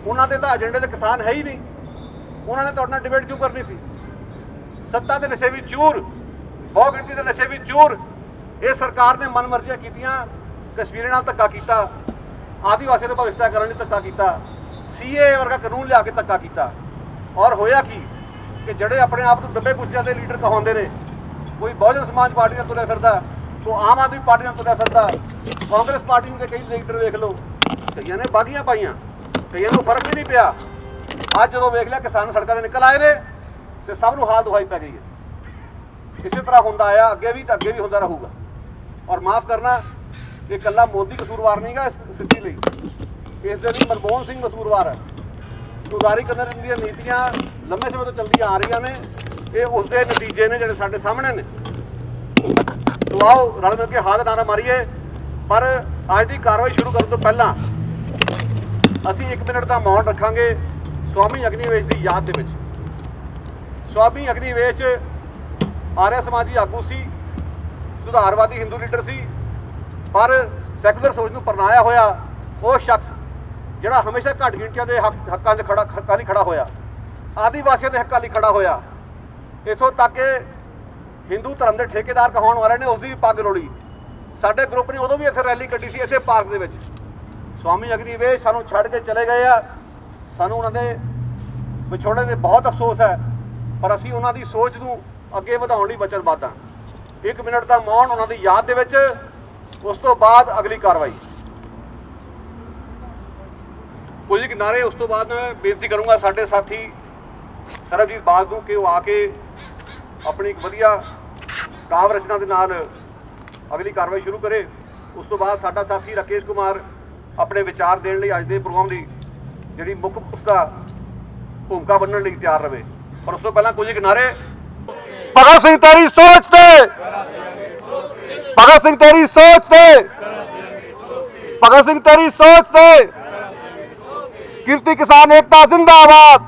उन्होंने तो एजेंडे के किसान है ही नहीं, उन्होंने तो अपना डिबेट क्यों करनी सी। सत्ता के नशे भी चूर, बहुत गिनती के नशे भी चूर। ये सरकार ने मन मर्जियां कीतियां, कश्मीरी नाल धक्का कीता, आदिवासियों का भविष्य करने धक्का कीता, सीए वर्गा कानून लिया के धक्का कीता। और होया कि जड़े अपने आप को दबे कुचलियां के लीडर कहाउंदे ने, कोई बहुजन समाज पार्टी नाल तुरिया फिरदा, तो आम आदमी पार्टी नाल तुरिया फिरदा, कांग्रेस पार्टी के कई लीडर वेख लो, कईयां ने बागियां पाईयां, कईयां नूं फर्क भी नहीं पिया। अज जो वेख लिया किसान सड़कों से निकल आए ने तो सब नूं हाल दुहाई पै गई है। इसी तरह होंदा आया, अगे भी होंदा रहूगा। और माफ़ करना, ये कल्ला मोदी कसूरवार नहीं गा इस स्थिति लई, इस दिन मनमोहन सिंह कसूरवार है। उदारी करने दी नीतियां लंबे समय तो चलदी आ रही ने, ये उसके नतीजे ने जिहड़े साडे सामने ने। तो आओ रल मिल के हाथ नारा मारीए। पर अज की कार्रवाई शुरू करने तो पहला असी 1 मिनट का मौन रखांगे स्वामी अग्निवेश की याद दे विच। स्वामी अग्निवेश आर्य समाजी आगू सी, सुधारवादी हिंदू लीडर सी, पर सैकुलर सोच नूं परनाया होया वो शख्स जिहड़ा हमेशा घट गिणतियां दे हक्कां 'च हक्कां लई खड़ा होया, आदिवासियों के हक्कां लई खड़ा होया। इत्थों तक कि हिंदू धर्म के ठेकेदार कहाउण वाले ने उसकी भी पग रोड़ी। साडे ग्रुप ने उदों भी इत्थे रैली कड्ढी सी इसे पार्क दे विच। स्वामी अग्निवेश सानूं छड्ड के चले गए आ, सानूं उन्हां दे विछोड़े दे बहुत अफसोस है, पर असीं उन्हां दी सोच नूं अगे वधाउण लई वचनबद्ध हां। 1 मिनट का मौन उन्हां दी याद दे विच, उस तो बाद अगली कार्रवाई कुछ किनारे। उस तो बाद मैं बेनती करूँगा साडे साथी सरबजीत बाग नूं कि वो आके अपनी एक वधिया काव्य रचना के नाल अगली कार्रवाई शुरू करे। उस तो बाद साडा साथी राकेश कुमार अपने विचार देने लई अज दे प्रोग्राम की जिहड़ी मुख उसका भूमिका बनने लई तैयार रहे। पर उस तो पहला कुछ किनारे। भगत सिंह तेरी सोच ते, भगत सिंह तेरी सोच ते, भगत सिंह तेरी सोच ते, किरती किसान एकता जिंदाबाद,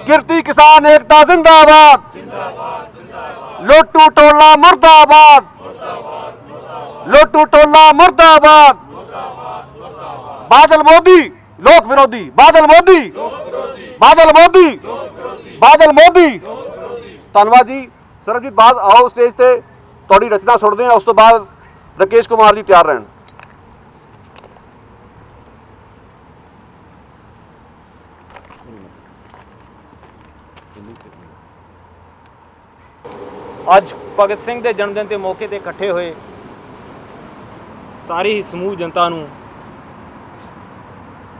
किरती किसान एकता जिंदाबाद, लोटू टोला मुर्दाबाद, लोटू टोला मुर्दाबाद, बादल मोदी लोक विरोधी, बादल मोदी, बादल मोदी, बादल मोदी। धन्यवाद जी। सरबजीत बाग आओ स्टेज ते तुहाडी रचना सुनते हैं, उस तो बाद राकेश कुमार जी तैयार रहन। अज भगत सिंह के जन्मदिन के मौके पर इकट्ठे हुए सारी समूह जनता नूं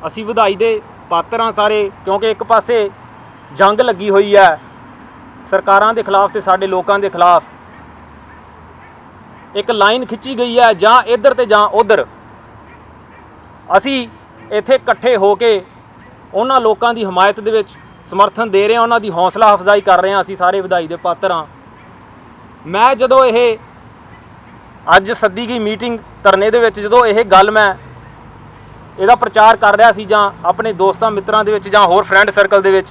असी वधाई दे पात्र हाँ सारे, क्योंकि एक पासे जंग लगी हुई है सरकारां दे खिलाफ ते साडे लोकां दे खिलाफ। एक लाइन खिंची गई है जां इधर ते जां उधर। असी इत्थे इकट्ठे हो के उन्हां लोकां दी हमायत दे विच समर्थन दे रहे हैं, उन्हां दी हौसला अफजाई कर रहे हैं। असी सारे वधाई दे पात्र हाँ। मैं जदों ये अज सद्दी गई मीटिंग धरने दे विच जदों ये गल मैं ਇਹਦਾ प्रचार कर रहा सी, जां अपने दोस्तां मित्रां दे विच जां होर फ्रेंड सर्कल दे विच,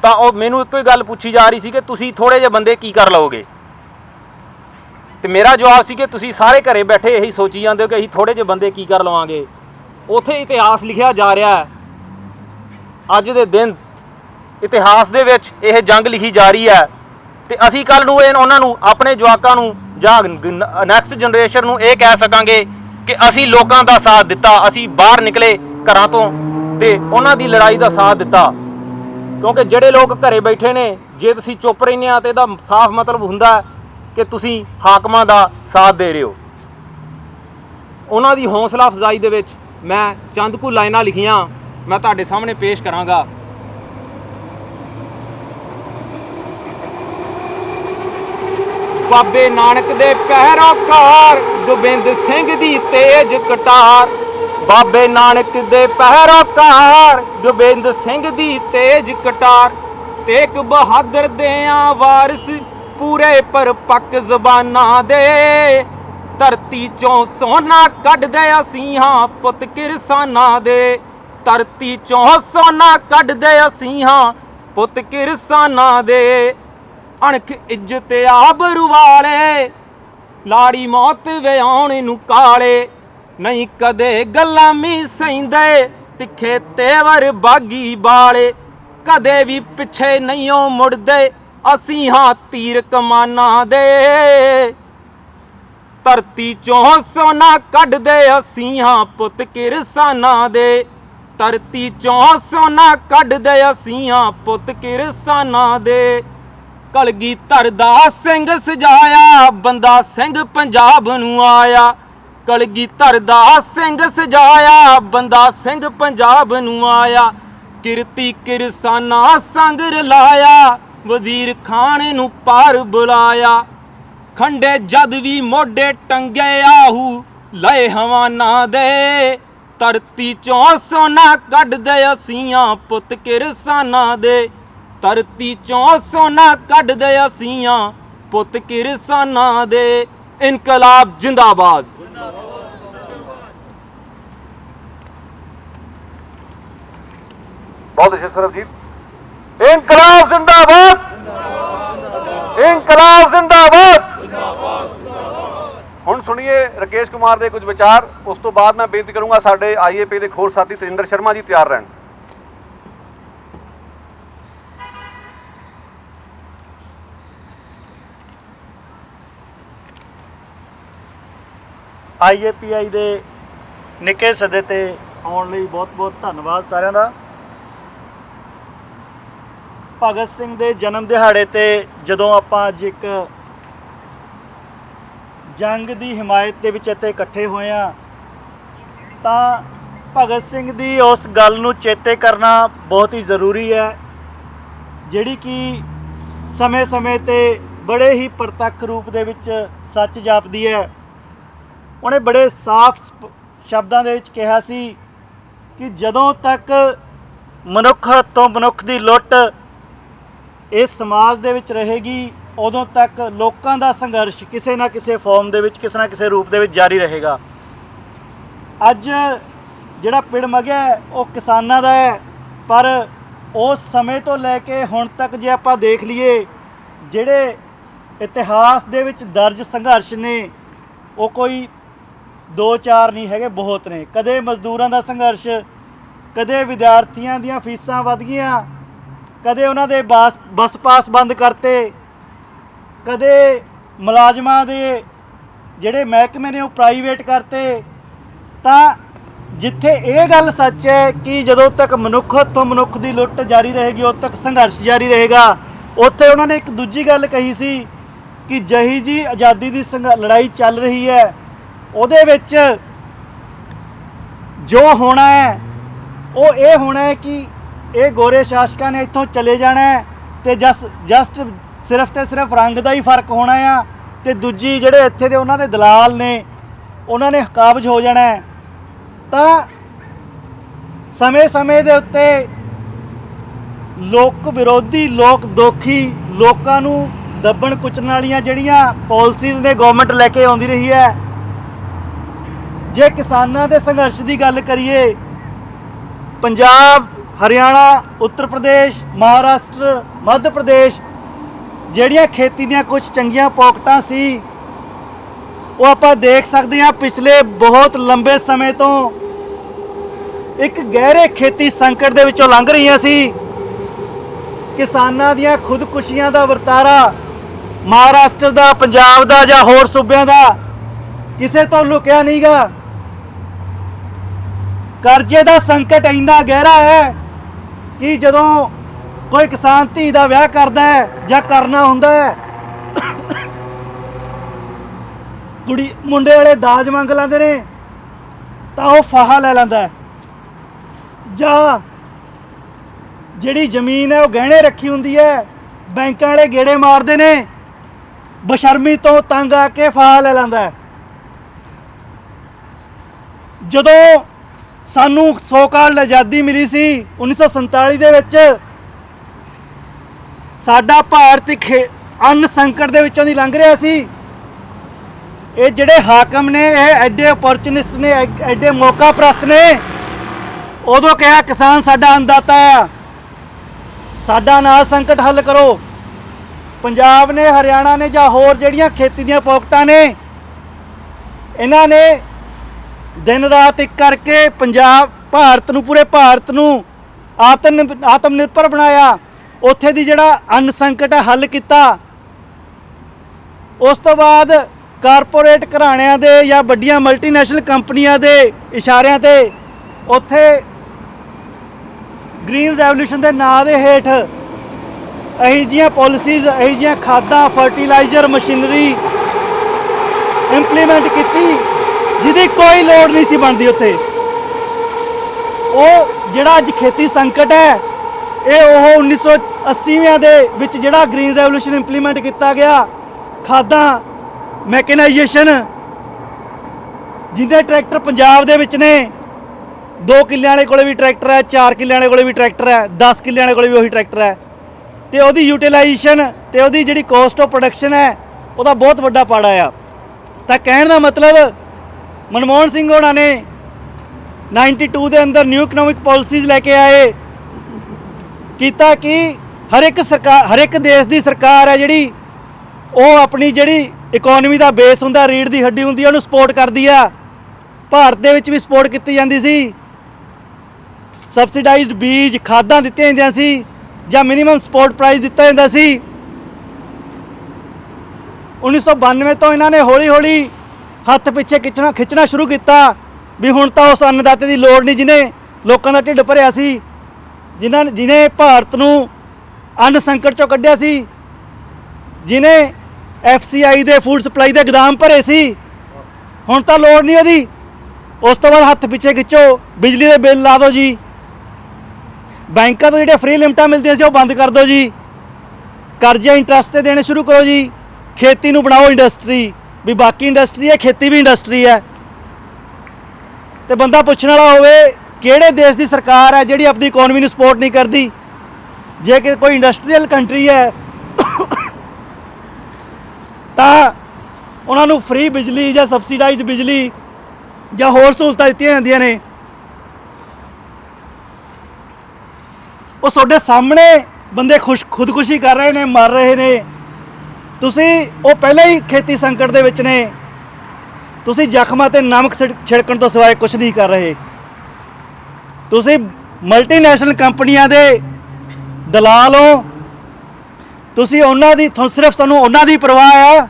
तां ओह मैनूं इक्को ही गल पुछी जा रही सी कि तुसीं थोड़े जे बंदे की कर लओगे। ते मेरा जवाब सी कि तुसीं सारे घरे बैठे यही सोची जांदे हो कि असीं थोड़े जे बंदे की कर लवांगे। उत्थे इतिहास लिखिया जा रहा है, अज दे दिन इतिहास दे विच यह जंग लिखी जा रही है। ते असीं कल नूं उन्हां नूं अपने जवाकां नूं जां नैक्सट जनरेशन नूं इह कह सकांगे कि असी लोगों का साथ दिता, असी बाहर निकले घरां तो ते उन्हां दी लड़ाई का साथ दिता। क्योंकि जिहड़े लोग घरे बैठे ने, जे तुसीं चुप रहने आ तो इहदा साफ मतलब हुंदा कि तुसीं हाकमां दा साथ दे रहे हो। उन्हां दी हौसला अफजाई दे विच मैं चंद कुछ लाइनां लिखियां मैं तुहाडे सामने पेश करांगा। बाबे नानक दे पैरोकार गोबिंद सिंह दी तेज कटार, बाबे नानक दे पैरोकार गोबिंद सिंह दी तेज कटार, तेग बहादुर देआं वारिस पूरे पर पक जबाना दे, धरती चों सोना कढ दे असीं हां पुत किरसाना दे, धरती चों सोना कढ दे असीं हां पुत किरसाना दे, अणख इज्जत आबरू वाले लाड़ी मौत विआउण नूं काले, नहीं कदे गलामी सहिंदे ਤਿੱਖੇ ਤੇਵਰ ਬਾਗੀ ਵਾਲੇ, ਕਦੇ ਵੀ ਪਿੱਛੇ ਨਹੀਂ ਮੁੜਦੇ, ਅਸੀਂ ਹਾਂ ਤੀਰ ਕਮਾਨਾਂ ਦੇ। ਧਰਤੀ ਚੋਂ ਸੋਨਾ ਕੱਢਦੇ, ਅਸੀਂ ਹਾਂ ਪੁੱਤ ਕਿਰਸਾਨਾਂ ਦੇ। ਧਰਤੀ ਚੋਂ ਸੋਨਾ ਕੱਢਦੇ, ਅਸੀਂ ਹਾਂ ਪੁੱਤ ਕਿਰਸਾਨਾਂ ਦੇ। ਕਲਗੀਧਰ ਦਾ ਸਿੰਘ ਸਜਾਇਆ, ਬੰਦਾ ਸਿੰਘ ਪੰਜਾਬ ਨੂੰ ਆਇਆ। ਕਲਗੀਧਰ ਦਾ ਸਿੰਘ ਸਜਾਇਆ, ਬੰਦਾ ਸਿੰਘ ਪੰਜਾਬ ਨੂੰ ਆਇਆ। ਕਿਰਤੀ ਕਿਰਸਾਨਾ ਸੰਗ ਰਲਾਇਆ, ਵਜ਼ੀਰ ਖਾਨ ਨੂੰ ਪਾਰ ਬੁਲਾਇਆ। ਖੰਡੇ ਜਦ ਵੀ ਮੋਢੇ ਟੰਗੇ, ਆਹੂ ਲਏ ਹਵਾਨਾ ਦੇ। ਧਰਤੀ ਚੋਂ ਸੋਨਾ ਕੱਢਦੇ, ਅਸੀਂ ਹਾਂ ਪੁੱਤ ਕਿਰਸਾਨਾਂ ਦੇ। ਧਰਤੀ ਚੋਂ ਸੋਨਾ ਕੱਢਦੇ, ਅਸੀਂ ਹਾਂ ਪੁੱਤ ਕਿਰਸਾਨਾਂ ਦੇ। ਇਨਕਲਾਬ ਜਿੰਦਾਬਾਦ। बहुत अच्छे सरबजीत। इनकलाब जिंदाबाद, इनकलाब जिंदाबाद। ਹੁਣ ਸੁਣੀਏ ਰਾਕੇਸ਼ ਕੁਮਾਰ ਦੇ ਕੁਝ ਵਿਚਾਰ। ਉਸ ਤੋਂ ਬਾਅਦ ਮੈਂ ਬੇਨਤੀ ਕਰੂੰਗਾ ਸਾਡੇ ਆਈਏਪੀ ਦੇ ਖੋਰ ਸਾਥੀ ਤੇਜਿੰਦਰ ਸ਼ਰਮਾ ਜੀ ਤਿਆਰ ਰਹਿਣ। IAPI ਦੇ ਨਿੱਕੇ ਸੱਦੇ ਤੇ ਆਉਣ ਲਈ ਬਹੁਤ ਬਹੁਤ ਧੰਨਵਾਦ ਸਾਰਿਆਂ ਦਾ। ਭਗਤ ਸਿੰਘ ਦੇ ਜਨਮ ਦਿਹਾੜੇ ਤੇ ਜਦੋਂ ਆਪਾਂ ਅੱਜ ਇੱਕ ਜੰਗ ਦੀ ਹਮਾਇਤ ਦੇ ਵਿੱਚ ਇੱਥੇ ਇਕੱਠੇ ਹੋਏ ਆ, ਤਾਂ ਭਗਤ ਸਿੰਘ ਦੀ ਉਸ ਗੱਲ ਨੂੰ ਚੇਤੇ ਕਰਨਾ ਬਹੁਤ ਹੀ ਜ਼ਰੂਰੀ ਹੈ, ਜਿਹੜੀ ਕਿ ਸਮੇਂ-ਸਮੇਂ ਤੇ ਬੜੇ ਹੀ ਪ੍ਰਤੱਖ ਰੂਪ ਦੇ ਵਿੱਚ ਸੱਚ ਜਾਪਦੀ ਹੈ। ਉਹਨੇ ਬੜੇ ਸਾਫ਼ ਸ਼ਬਦਾਂ ਦੇ ਵਿੱਚ ਕਿਹਾ ਸੀ ਕਿ ਜਦੋਂ ਤੱਕ ਮਨੁੱਖ ਤੋਂ ਮਨੁੱਖ ਦੀ ਲੁੱਟ ਇਸ ਸਮਾਜ ਦੇ ਵਿੱਚ ਰਹੇਗੀ, ਉਦੋਂ ਤੱਕ ਲੋਕਾਂ ਦਾ ਸੰਘਰਸ਼ ਕਿਸੇ ਨਾ ਕਿਸੇ ਫਾਰਮ ਦੇ ਵਿੱਚ, ਕਿਸੇ ਨਾ ਕਿਸੇ ਰੂਪ ਦੇ ਵਿੱਚ ਜਾਰੀ ਰਹੇਗਾ। ਅੱਜ ਜਿਹੜਾ ਪਿੜ ਮਗਿਆ ਉਹ ਕਿਸਾਨਾਂ ਦਾ ਹੈ, ਪਰ ਉਸ ਸਮੇਂ ਤੋਂ ਲੈ ਕੇ ਹੁਣ ਤੱਕ ਜੇ ਆਪਾਂ ਦੇਖ ਲਈਏ, ਜਿਹੜੇ ਇਤਿਹਾਸ ਦੇ ਵਿੱਚ ਦਰਜ ਸੰਘਰਸ਼ ਨੇ ਉਹ ਕੋਈ 2-4 ਨਹੀਂ ਹੈਗੇ, ਬਹੁਤ ਨੇ। ਕਦੇ ਮਜ਼ਦੂਰਾਂ ਦਾ ਸੰਘਰਸ਼, ਕਦੇ ਵਿਦਿਆਰਥੀਆਂ ਦੀਆਂ ਫੀਸਾਂ ਵਧ ਗਈਆਂ, ਕਦੇ ਉਹਨਾਂ ਦੇ ਬੱਸ ਪਾਸ ਬੰਦ ਕਰਤੇ, ਕਦੇ ਮੁਲਾਜ਼ਮਾਂ ਦੇ ਜਿਹੜੇ ਮਹਿਕਮੇ ਨੇ ਉਹ ਪ੍ਰਾਈਵੇਟ ਕਰਤੇ। ਤਾਂ ਜਿੱਥੇ ਇਹ ਗੱਲ ਸੱਚ ਹੈ ਕਿ ਜਦੋਂ ਤੱਕ ਮਨੁੱਖ ਤੋਂ ਮਨੁੱਖ ਦੀ ਲੁੱਟ ਜਾਰੀ ਰਹੇਗੀ, ਉਦੋਂ ਤੱਕ ਸੰਘਰਸ਼ ਜਾਰੀ ਰਹੇਗਾ, ਉੱਥੇ ਉਹਨਾਂ ਨੇ ਇੱਕ ਦੂਜੀ ਗੱਲ ਕਹੀ ਸੀ ਕਿ ਜਿਹੀ ਜੀ ਆਜ਼ਾਦੀ ਦੀ ਲੜਾਈ ਚੱਲ ਰਹੀ ਹੈ, ਉਹਦੇ ਵਿੱਚ ਜੋ ਹੋਣਾ ਹੈ ਉਹ ਇਹ ਹੋਣਾ ਹੈ ਕਿ ਇਹ ਗੋਰੇ ਸ਼ਾਸਕਾਂ ਨੇ ਇੱਥੋਂ ਚਲੇ ਜਾਣਾ ਹੈ, ਤੇ ਜਸਟ ਸਿਰਫ ਤੇ ਸਿਰਫ ਰੰਗ ਦਾ ਹੀ ਫਰਕ ਹੋਣਾ ਆ, ਤੇ ਦੂਜੀ ਜਿਹੜੇ ਇੱਥੇ ਦੇ ਉਹਨਾਂ ਦੇ ਦਲਾਲ ਨੇ ਉਹਨਾਂ ਨੇ ਕਾਬਜ਼ ਹੋ ਜਾਣਾ ਹੈ। ਤਾਂ ਸਮੇਂ-ਸਮੇਂ ਦੇ ਉੱਤੇ ਲੋਕ ਵਿਰੋਧੀ, ਲੋਕ ਦੋਖੀ, ਲੋਕਾਂ ਨੂੰ ਦੱਬਣ ਕੁਚਲਣ ਵਾਲੀਆਂ ਜਿਹੜੀਆਂ ਪਾਲਿਸੀਜ਼ ਨੇ ਗਵਰਨਮੈਂਟ ਲੈ ਕੇ ਆਉਂਦੀ ਰਹੀ ਹੈ। ਜੇ ਕਿਸਾਨਾਂ ਦੇ ਸੰਘਰਸ਼ ਦੀ ਗੱਲ ਕਰੀਏ, ਪੰਜਾਬ, ਹਰਿਆਣਾ, ਉੱਤਰ ਪ੍ਰਦੇਸ਼, ਮਹਾਰਾਸ਼ਟਰ, ਮੱਧ ਪ੍ਰਦੇਸ਼, ਜਿਹੜੀਆਂ ਖੇਤੀ ਦੀਆਂ ਕੁਝ ਚੰਗੀਆਂ ਪੌਕਟਾਂ ਸੀ, ਉਹ ਆਪਾਂ ਦੇਖ ਸਕਦੇ ਹਾਂ ਪਿਛਲੇ ਬਹੁਤ ਲੰਬੇ ਸਮੇਂ ਤੋਂ ਇੱਕ ਗਹਿਰੇ ਖੇਤੀ ਸੰਕਟ ਦੇ ਵਿੱਚੋਂ ਲੰਘ ਰਹੀਆਂ ਸੀ। ਕਿਸਾਨਾਂ ਦੀਆਂ ਖੁਦਕੁਸ਼ੀਆਂ ਦਾ ਵਰਤਾਰਾ ਮਹਾਰਾਸ਼ਟਰ ਦਾ, ਪੰਜਾਬ ਦਾ ਜਾਂ ਹੋਰ ਸੂਬਿਆਂ ਦਾ ਕਿਸੇ ਤੋਂ ਲੁਕਿਆ ਨਹੀਂਗਾ। ਕਰਜ਼ੇ ਦਾ ਸੰਕਟ ਇੰਨਾ ਗਹਿਰਾ ਹੈ ਕਿ ਜਦੋਂ ਕੋਈ ਕਿਸਾਨ ਧੀ ਦਾ ਵਿਆਹ ਕਰਦਾ ਹੈ ਜਾਂ ਕਰਨਾ ਹੁੰਦਾ ਹੈ, ਕੁੜੀ ਮੁੰਡੇ ਵਾਲੇ ਦਾਜ ਮੰਗ ਲੈਂਦੇ ਨੇ ਤਾਂ ਉਹ ਫਾਹਾ ਲੈ ਲੈਂਦਾ, ਜਾਂ ਜਿਹੜੀ ਜ਼ਮੀਨ ਹੈ ਉਹ ਗਹਿਣੇ ਰੱਖੀ ਹੁੰਦੀ ਹੈ, ਬੈਂਕਾਂ ਵਾਲੇ ਗੇੜੇ ਮਾਰਦੇ ਨੇ, ਬਸ਼ਰਮੀ ਤੋਂ ਤੰਗ ਆ ਕੇ ਫਾਹਾ ਲੈ ਲੈਂਦਾ। ਜਦੋਂ ਸਾਨੂੰ ਸੋ-ਕਾਲਡ ਆਜ਼ਾਦੀ ਮਿਲੀ ਸੀ 1947 ਦੇ ਵਿੱਚ, ਸਾਡਾ ਭਾਰਤ ਅੰਨ ਸੰਕਟ ਦੇ ਵਿੱਚੋਂ ਦੀ ਲੰਘ ਰਿਹਾ ਸੀ। ਇਹ ਜਿਹੜੇ ਹਾਕਮ ਨੇ ਇਹ ਐਡੇ ਅਪੋਰਚੁਨਿਸਟ ਨੇ, ਐਡੇ ਮੌਕਾ ਪ੍ਰਸਤ ਨੇ। ਉਦੋਂ ਕਿਹਾ ਕਿਸਾਨ ਸਾਡਾ ਅੰਨਦਾਤਾ ਆ, ਸਾਡਾ ਅਨਾਜ ਸੰਕਟ ਹੱਲ ਕਰੋ। ਪੰਜਾਬ ਨੇ, ਹਰਿਆਣਾ ਨੇ ਜਾਂ ਹੋਰ ਜਿਹੜੀਆਂ ਖੇਤੀ ਦੀਆਂ ਪੌਕਟਾਂ ਨੇ, ਇਹਨਾਂ ਨੇ ਦਿਨ ਰਾਤ ਇੱਕ ਕਰਕੇ ਪੰਜਾਬ ਭਾਰਤ ਨੂੰ, ਪੂਰੇ ਭਾਰਤ ਨੂੰ ਆਤਮ ਨਿਰਭਰ ਬਣਾਇਆ, ਉੱਥੇ ਦੀ ਜਿਹੜਾ ਅੰਨ ਸੰਕਟ ਹੈ ਹੱਲ ਕੀਤਾ। ਉਸ ਤੋਂ ਬਾਅਦ ਕਾਰਪੋਰੇਟ ਘਰਾਣਿਆਂ ਦੇ ਜਾਂ ਵੱਡੀਆਂ ਮਲਟੀਨੈਸ਼ਨਲ ਕੰਪਨੀਆਂ ਦੇ ਇਸ਼ਾਰਿਆਂ ਤੇ ਉੱਥੇ ਗ੍ਰੀਨ ਰੈਵੋਲੂਸ਼ਨ ਦੇ ਨਾਂ ਦੇ ਹੇਠ ਇਹੋ ਜਿਹੀਆਂ ਪਾਲਿਸੀਜ਼, ਇਹੋ ਜਿਹੀਆਂ ਖਾਦਾਂ, ਫਰਟੀਲਾਈਜ਼ਰ, ਮਸ਼ੀਨਰੀ ਇੰਪਲੀਮੈਂਟ ਕੀਤੀ ਜਿਹਦੀ ਕੋਈ ਲੋੜ ਨਹੀਂ ਸੀ ਬਣਦੀ ਉੱਥੇ। ਉਹ ਜਿਹੜਾ ਅੱਜ ਖੇਤੀ ਸੰਕਟ ਹੈ, ਇਹ ਉਹ 1980ਵਿਆਂ ਦੇ ਵਿੱਚ ਜਿਹੜਾ ਗ੍ਰੀਨ ਰੈਵੋਲੂਸ਼ਨ ਇੰਪਲੀਮੈਂਟ ਕੀਤਾ ਗਿਆ, ਖਾਦਾਂ, ਮੈਕਨਾਈਜੇਸ਼ਨ, ਜਿਹਦੇ ਟਰੈਕਟਰ ਪੰਜਾਬ ਦੇ ਵਿੱਚ ਨੇ, 2 ਕਿੱਲਿਆਂ ਵਾਲੇ ਕੋਲੇ ਵੀ ਟਰੈਕਟਰ ਹੈ, 4 ਕਿੱਲਿਆਂ ਵਾਲੇ ਕੋਲੇ ਵੀ ਟਰੈਕਟਰ ਹੈ, 10 ਕਿੱਲਿਆਂ ਵਾਲੇ ਕੋਲੇ ਵੀ ਉਹੀ ਟਰੈਕਟਰ ਹੈ, ਤੇ ਉਹਦੀ ਯੂਟਿਲਾਈਜੇਸ਼ਨ ਤੇ ਉਹਦੀ ਜਿਹੜੀ ਕਾਸਟ ਆਫ ਪ੍ਰੋਡਕਸ਼ਨ ਹੈ ਉਹਦਾ ਬਹੁਤ ਵੱਡਾ ਪਾੜਾ ਆ। ਤਾਂ ਕਹਿਣ ਦਾ ਮਤਲਬ ਮਨਮੋਹਨ ਸਿੰਘ ਹੋਣਾ ਨੇ 92 ਦੇ ਅੰਦਰ ਨਿਊ ਇਕਨੋਮਿਕ ਪਾਲਿਸੀਜ਼ ਲੈ ਕੇ ਆਏ, ਕੀਤਾ ਕਿ ਹਰ ਇੱਕ ਦੇਸ਼ ਦੀ ਸਰਕਾਰ ਹੈ ਜਿਹੜੀ ਉਹ ਆਪਣੀ ਜਿਹੜੀ ਇਕਨੋਮੀ ਦਾ ਬੇਸ ਹੁੰਦਾ, ਰੀੜ੍ਹ ਦੀ ਹੱਡੀ ਹੁੰਦੀ, ਉਹਨੂੰ ਸਪੋਰਟ ਕਰਦੀ ਆ। ਭਾਰਤ ਦੇ ਵਿੱਚ ਵੀ ਸਪੋਰਟ ਕੀਤੀ ਜਾਂਦੀ ਸੀ, ਸਬਸਿਡਾਈਜ਼ਡ ਬੀਜ, ਖਾਦਾਂ ਦਿੱਤੀਆਂ ਜਾਂਦੀਆਂ ਸੀ ਜਾਂ ਮਿਨੀਮਮ ਸਪੋਰਟ ਪ੍ਰਾਈਸ ਦਿੱਤਾ ਜਾਂਦਾ ਸੀ। 1992 ਤੋਂ ਇਹਨਾਂ ਨੇ ਹੌਲੀ ਹੌਲੀ ਹੱਥ ਪਿੱਛੇ ਖਿੱਚਣਾ ਸ਼ੁਰੂ ਕੀਤਾ ਵੀ ਹੁਣ ਤਾਂ ਉਸ ਅੰਨਦਾਤੇ ਦੀ ਲੋੜ ਨਹੀਂ ਜਿਹਨੇ ਲੋਕਾਂ ਦਾ ਢਿੱਡ ਭਰਿਆ ਸੀ, ਜਿਹਨੇ ਭਾਰਤ ਨੂੰ ਅੰਨ ਸੰਕਟ ਚੋਂ ਕੱਢਿਆ ਸੀ, ਜਿਹਨੇ FCI ਦੇ ਫੂਡ ਸਪਲਾਈ ਦੇ ਗੋਦਾਮ ਭਰੇ ਸੀ। ਹੁਣ ਤਾਂ ਲੋੜ ਨਹੀਂ ਉਹਦੀ। ਉਸ ਤੋਂ ਬਾਅਦ ਹੱਥ ਪਿੱਛੇ ਖਿੱਚੋ, ਬਿਜਲੀ ਦੇ ਬਿੱਲ ਲਾ ਦਿਓ ਜੀ, ਬੈਂਕਾਂ ਤੋਂ ਜਿਹੜੇ ਫ੍ਰੀ ਲਿਮਟਾਂ ਮਿਲਦੀਆਂ ਸੀ ਉਹ ਬੰਦ ਕਰ ਦਿਓ ਜੀ, ਕਰਜ਼ੇ ਇੰਟਰਸਟ ਤੇ ਦੇਣੇ ਸ਼ੁਰੂ ਕਰੋ ਜੀ, ਖੇਤੀ ਨੂੰ ਬਣਾਓ ਇੰਡਸਟਰੀ, ਵੀ ਬਾਕੀ ਇੰਡਸਟਰੀ ਹੈ, ਖੇਤੀ ਵੀ ਇੰਡਸਟਰੀ ਹੈ। ਤੇ ਬੰਦਾ ਪੁੱਛਣ ਵਾਲਾ ਹੋਵੇ ਕਿਹੜੇ ਦੇਸ਼ ਦੀ ਸਰਕਾਰ ਹੈ ਜਿਹੜੀ ਆਪਣੀ ਇਕਨੋਮੀ ਨੂੰ ਸਪੋਰਟ ਨਹੀਂ ਕਰਦੀ? ਜੇ ਕਿ ਕੋਈ ਇੰਡਸਟਰੀਅਲ ਕੰਟਰੀ ਹੈ ਤਾਂ ਉਹਨਾਂ ਨੂੰ ਫ੍ਰੀ ਬਿਜਲੀ ਜਾਂ ਸਬਸਿਡਾਈਜ਼ਡ ਬਿਜਲੀ ਜਾਂ ਹੋਰ ਸਹੂਲਤਾਂ ਦਿੱਤੀਆਂ ਜਾਂਦੀਆਂ ਨੇ। ਉਹ ਤੁਹਾਡੇ ਸਾਹਮਣੇ ਬੰਦੇ ਖੁਦਕੁਸ਼ੀ ਕਰ ਰਹੇ ਨੇ, ਮਰ ਰਹੇ ਨੇ। ਤੁਸੀਂ ਉਹ ਪਹਿਲਾਂ ਹੀ ਖੇਤੀ ਸੰਕਟ ਦੇ ਵਿੱਚ ਨੇ, ਤੁਸੀਂ ਜ਼ਖਮਾਂ ਤੇ ਨਮਕ ਛਿੜਕਣ ਤੋਂ ਸਿਵਾਏ ਕੁਝ ਨਹੀਂ ਕਰ ਰਹੇ। ਤੁਸੀਂ ਮਲਟੀਨੈਸ਼ਨਲ ਕੰਪਨੀਆਂ ਦੇ ਦਲਾਲ ਹੋ, ਤੁਸੀਂ ਉਹਨਾਂ ਦੀ ਸਿਰਫ ਤੁਹਾਨੂੰ ਉਹਨਾਂ ਦੀ ਪਰਵਾਹ ਆ,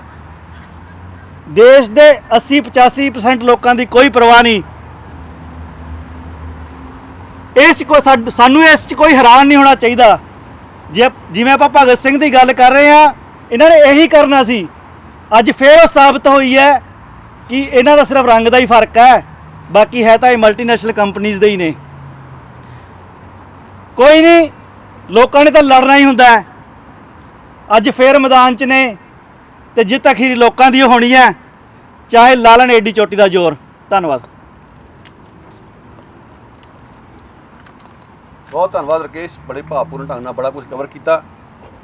ਦੇਸ਼ ਦੇ 80-85% ਲੋਕਾਂ ਦੀ ਕੋਈ ਪਰਵਾਹ ਨਹੀਂ। ਸਾਨੂੰ ਇਸ 'ਚ ਕੋਈ ਹੈਰਾਨ ਨਹੀਂ ਹੋਣਾ ਚਾਹੀਦਾ। ਜਿਵੇਂ ਆਪਾਂ ਭਗਤ ਸਿੰਘ ਦੀ ਗੱਲ ਕਰ ਰਹੇ ਹਾਂ, ਇਹਨਾਂ ਨੇ ਇਹੀ ਕਰਨਾ ਸੀ। ਅੱਜ ਫਿਰ ਉਹ ਸਾਬਤ ਹੋਈ ਹੈ ਕਿ ਇਹਨਾਂ ਦਾ ਸਿਰਫ ਰੰਗ ਦਾ ਹੀ ਫਰਕ ਹੈ, ਬਾਕੀ ਹੈ ਤਾਂ ਇਹ ਮਲਟੀਨੈਸ਼ਨਲ ਕੰਪਨੀਜ਼ ਦੇ ਹੀ ਨੇ। ਕੋਈ ਨਹੀਂ, ਲੋਕਾਂ ਨੇ ਤਾਂ ਲੜਨਾ ਹੀ ਹੁੰਦਾ ਹੈ। ਅੱਜ ਫਿਰ ਮੈਦਾਨ 'ਚ ਨੇ ਤੇ ਜਿੱਤ ਅਖੀਰੀ ਲੋਕਾਂ ਦੀ ਹੋਣੀ ਹੈ, ਚਾਹੇ ਲਾ ਲੈਣ ਏਡੀ ਚੋਟੀ ਦਾ ਜ਼ੋਰ। ਧੰਨਵਾਦ। ਬਹੁਤ ਧੰਨਵਾਦ ਰਕੇਸ਼, ਬੜੇ ਭਾਵਪੂਰਨ ਢੰਗ ਨਾਲ ਬੜਾ ਕੁਝ ਕਵਰ ਕੀਤਾ।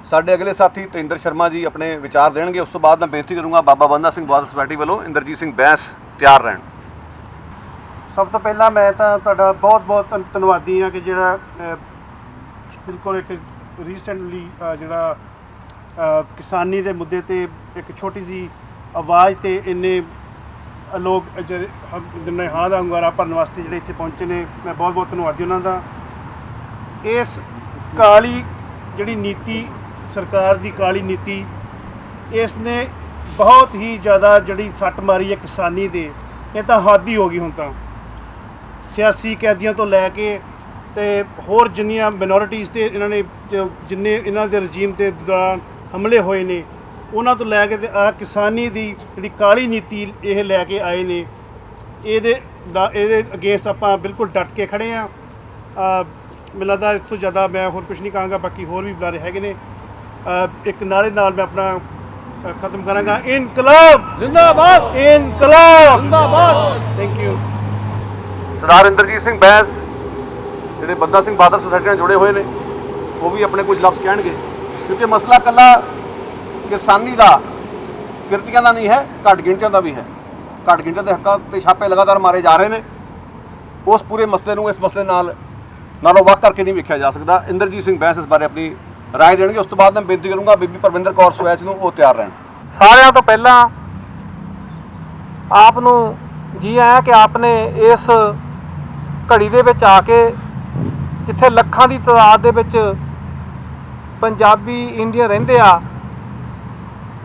ਸਾਡੇ ਅਗਲੇ ਸਾਥੀ ਤੇਂਦਰ ਸ਼ਰਮਾ ਜੀ ਆਪਣੇ ਵਿਚਾਰ ਦੇਣਗੇ। ਉਸ ਤੋਂ ਬਾਅਦ ਮੈਂ ਬੇਨਤੀ ਕਰੂੰਗਾ ਬਾਬਾ ਬੰਦਾ ਸਿੰਘ ਬਹਾਦਰ ਸੁਸਾਇਟੀ ਵੱਲੋਂ ਇੰਦਰਜੀਤ ਸਿੰਘ ਬੈਂਸ ਤਿਆਰ ਰਹਿਣ। ਸਭ ਤੋਂ ਪਹਿਲਾਂ ਮੈਂ ਤਾਂ ਤੁਹਾਡਾ ਬਹੁਤ ਧੰਨਵਾਦੀ ਹਾਂ ਕਿ ਜਿਹੜਾ ਬਿਲਕੁਲ ਇੱਕ ਰੀਸੈਂਟਲੀ ਜਿਹੜਾ ਕਿਸਾਨੀ ਦੇ ਮੁੱਦੇ ਤੇ ਇੱਕ ਛੋਟੀ ਜਿਹੀ ਆਵਾਜ਼ ਤੇ ਇੰਨੇ ਲੋਕ ਜਿਨ੍ਹਾਂ ਹਾਂ ਦਾ ਹੁੰਗਾਰਾ ਭਰਨ ਵਾਸਤੇ ਜਿਹੜੇ ਇੱਥੇ ਪਹੁੰਚੇ ਨੇ, ਮੈਂ ਬਹੁਤ ਧੰਨਵਾਦੀ ਉਹਨਾਂ ਦਾ। ਇਸ ਕਾਲੀ ਜਿਹੜੀ ਨੀਤੀ, ਸਰਕਾਰ ਦੀ ਕਾਲੀ ਨੀਤੀ, ਇਸ ਨੇ ਬਹੁਤ ਹੀ ਜ਼ਿਆਦਾ ਜਿਹੜੀ ਸੱਟ ਮਾਰੀ ਹੈ ਕਿਸਾਨੀ ਦੇ। ਇਹ ਤਾਂ ਹੱਦ ਹੀ ਹੋ ਗਈ ਹੁਣ ਤਾਂ। ਸਿਆਸੀ ਕੈਦੀਆਂ ਤੋਂ ਲੈ ਕੇ ਤੇ ਹੋਰ ਜਿੰਨੀਆਂ ਮਿਨੋਰਿਟੀਜ਼ ਤੇ ਇਹਨਾਂ ਨੇ ਜਿੰਨੇ ਇਹਨਾਂ ਦੇ ਰਜੀਮ ਤੇ ਦੌਰਾਨ ਹਮਲੇ ਹੋਏ ਨੇ, ਉਹਨਾਂ ਤੋਂ ਲੈ ਕੇ ਤੇ ਆ ਕਿਸਾਨੀ ਦੀ ਜਿਹੜੀ ਕਾਲੀ ਨੀਤੀ ਇਹ ਲੈ ਕੇ ਆਏ ਨੇ, ਇਹਦੇ ਅਗੇਂਸਟ ਆਪਾਂ ਬਿਲਕੁਲ ਡਟ ਕੇ ਖੜ੍ਹੇ ਹਾਂ। ਮੈਨੂੰ ਲੱਗਦਾ ਇਸ ਤੋਂ ਜ਼ਿਆਦਾ ਮੈਂ ਹੋਰ ਕੁਝ ਨਹੀਂ ਕਹਾਂਗਾ। ਬਾਕੀ ਹੋਰ ਵੀ ਬੁਲਾਰੇ ਹੈਗੇ ਨੇ। ਇੱਕ ਨਾਰੇ ਨਾਲ ਮੈਂ ਆਪਣਾ ਖਤਮ ਕਰਾਂਗਾ। ਇਨਕਲਾਬ ਜ਼ਿੰਦਾਬਾਦ, ਇਨਕਲਾਬ ਜ਼ਿੰਦਾਬਾਦ। Thank you. ਸਰਦਾਰ ਇੰਦਰਜੀਤ ਸਿੰਘ ਬੈਂਸ ਜਿਹੜੇ ਬੰਦਾ ਸਿੰਘ ਬਹਾਦਰ ਸੁਸਾਇਟੀ ਨਾਲ ਜੁੜੇ ਹੋਏ ਨੇ, ਉਹ ਵੀ ਆਪਣੇ ਕੁਝ ਲਫ਼ਜ਼ ਕਹਿਣਗੇ, ਕਿਉਂਕਿ ਮਸਲਾ ਇਕੱਲਾ ਕਿਸਾਨੀ ਦਾ, ਕਿਰਤੀਆਂ ਦਾ ਨਹੀਂ ਹੈ, ਘੱਟ ਗਿਣਤੀਆਂ ਦਾ ਵੀ ਹੈ। ਘੱਟ ਗਿਣਤੀਆਂ ਦੇ ਹੱਕਾਂ 'ਤੇ ਛਾਪੇ ਲਗਾਤਾਰ ਮਾਰੇ ਜਾ ਰਹੇ ਨੇ। ਉਸ ਪੂਰੇ ਮਸਲੇ ਨੂੰ ਇਸ ਮਸਲੇ ਨਾਲੋਂ ਵੱਖ ਕਰਕੇ ਨਹੀਂ ਵੇਖਿਆ ਜਾ ਸਕਦਾ। ਇੰਦਰਜੀਤ ਸਿੰਘ ਬੈਂਸ ਇਸ ਬਾਰੇ ਆਪਣੀ ਰਾਏ ਦੇਣਗੇ। ਉਸ ਤੋਂ ਬਾਅਦ ਮੈਂ ਬੇਨਤੀ ਕਰੂੰਗਾ ਬੀਬੀ ਪਰਵਿੰਦਰ ਕੌਰ ਸਵੈਚ ਨੂੰ, ਉਹ ਤਿਆਰ ਰਹਿਣ। ਸਾਰਿਆਂ ਤੋਂ ਪਹਿਲਾਂ ਆਪ ਨੂੰ ਜੀ ਆਇਆਂ ਕਿ ਆਪ ਨੇ ਇਸ ਘੜੀ ਦੇ ਵਿੱਚ ਆ ਕੇ ਜਿੱਥੇ ਲੱਖਾਂ ਦੀ ਤਾਦਾਦ ਦੇ ਵਿੱਚ ਪੰਜਾਬੀ ਇੰਡੀਅਨ ਰਹਿੰਦੇ ਆ,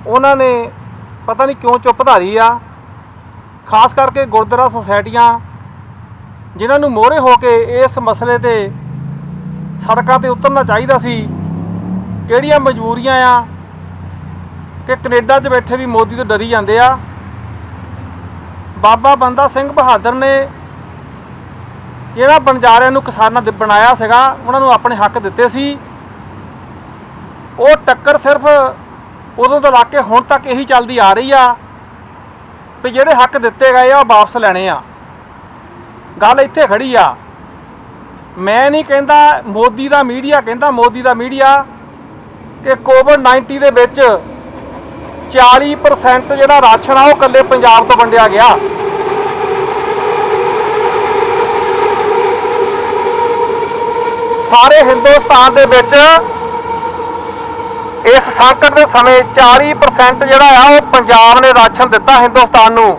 ਉਹਨਾਂ ਨੇ ਪਤਾ ਨਹੀਂ ਕਿਉਂ ਚੁੱਪ ਧਾਰੀ ਆ। ਖਾਸ ਕਰਕੇ ਗੁਰਦੁਆਰਾ ਸੁਸਾਇਟੀਆਂ ਜਿਨ੍ਹਾਂ ਨੂੰ ਮੋਹਰੇ ਹੋ ਕੇ ਇਸ ਮਸਲੇ ਤੇ ਸੜਕਾਂ ਤੇ ਉਤਰਨਾ ਚਾਹੀਦਾ ਸੀ। ਕਿਹੜੀਆਂ ਮਜਬੂਰੀਆਂ ਆ ਕਿ ਕੈਨੇਡਾ 'ਚ ਬੈਠੇ ਵੀ ਮੋਦੀ ਤੋਂ ਡਰੀ ਜਾਂਦੇ ਆ। ਬਾਬਾ ਬੰਦਾ ਸਿੰਘ ਬਹਾਦਰ ਨੇ ਜਿਹੜਾ ਬੰਜਾਰਿਆਂ ਨੂੰ ਕਿਸਾਨਾਂ ਦੇ ਬਣਾਇਆ ਸੀਗਾ, ਉਹਨਾਂ ਨੂੰ ਆਪਣੇ ਹੱਕ ਦਿੱਤੇ ਸੀ। ਉਹ ਟੱਕਰ ਸਿਰਫ ਉਦੋਂ ਤੋਂ ਲਾ ਕੇ ਹੁਣ ਤੱਕ ਇਹੀ ਚੱਲਦੀ ਆ ਰਹੀ ਆ ਵੀ ਜਿਹੜੇ ਹੱਕ ਦਿੱਤੇ ਗਏ ਆ ਉਹ ਵਾਪਸ ਲੈਣੇ ਆ। ਗੱਲ ਇੱਥੇ ਖੜੀ ਆ। ਮੈਂ ਨਹੀਂ ਕਹਿੰਦਾ, ਮੋਦੀ ਦਾ ਮੀਡੀਆ ਕਹਿੰਦਾ, ਮੋਦੀ ਦਾ ਮੀਡੀਆ ਕਿ ਕੋਵਿਡ-19 ਦੇ ਵਿੱਚ 40% ਜਿਹੜਾ ਰਾਸ਼ਨ ਆ ਉਹ ਇਕੱਲੇ ਪੰਜਾਬ ਤੋਂ ਵੰਡਿਆ ਗਿਆ। ਸਾਰੇ ਹਿੰਦੁਸਤਾਨ ਦੇ ਵਿੱਚ ਇਸ ਸੰਕਟ ਦੇ ਸਮੇਂ 40% ਜਿਹੜਾ ਆ ਉਹ ਪੰਜਾਬ ਨੇ ਰਾਸ਼ਨ ਦਿੱਤਾ ਹਿੰਦੁਸਤਾਨ ਨੂੰ।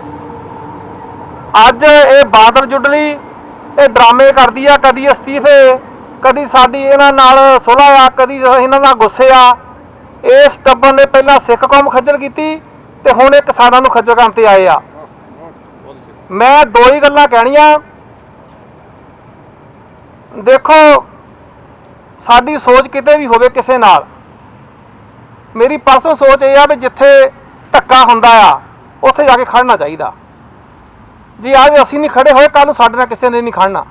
ਅੱਜ ਇਹ ਬਾਦਲ ਜੁਡਲੀ ਇਹ ਡਰਾਮੇ ਕਰਦੀ ਆ, ਕਦੀ ਅਸਤੀਫੇ, ਕਦੀ ਸਾਡੀ ਇਹਨਾਂ ਨਾਲ ਸੁਲ੍ਹਾ ਆ, ਕਦੀ ਇਹਨਾਂ ਨਾਲ ਗੁੱਸੇ ਆ। ਇਸ ਟੱਬਰ ਨੇ ਪਹਿਲਾਂ ਸਿੱਖ ਕੌਮ ਖੱਜਲ ਕੀਤੀ ਤੇ ਹੁਣ ਇਹ ਕਿਸਾਨਾਂ ਨੂੰ ਖੱਜਲ ਕਰਨ ਤੇ ਆਏ ਆ। ਮੈਂ ਦੋ ਹੀ ਗੱਲਾਂ ਕਹਿਣੀਆਂ। ਦੇਖੋ, ਸਾਡੀ ਸੋਚ ਕਿਤੇ ਵੀ ਹੋਵੇ ਕਿਸੇ ਨਾਲ, ਮੇਰੀ ਪਰਸਨਲ ਸੋਚ ਇਹ ਆ ਵੀ ਜਿੱਥੇ ਧੱਕਾ ਹੁੰਦਾ ਆ ਉੱਥੇ ਜਾ ਕੇ ਖੜਨਾ ਚਾਹੀਦਾ। ਜੀ ਅੱਜ ਅਸੀਂ ਨਹੀਂ ਖੜੇ ਹੋਏ, ਕੱਲ੍ਹ ਸਾਡੇ ਨਾਲ ਕਿਸੇ ਨੇ ਨਹੀਂ ਖੜਨਾ।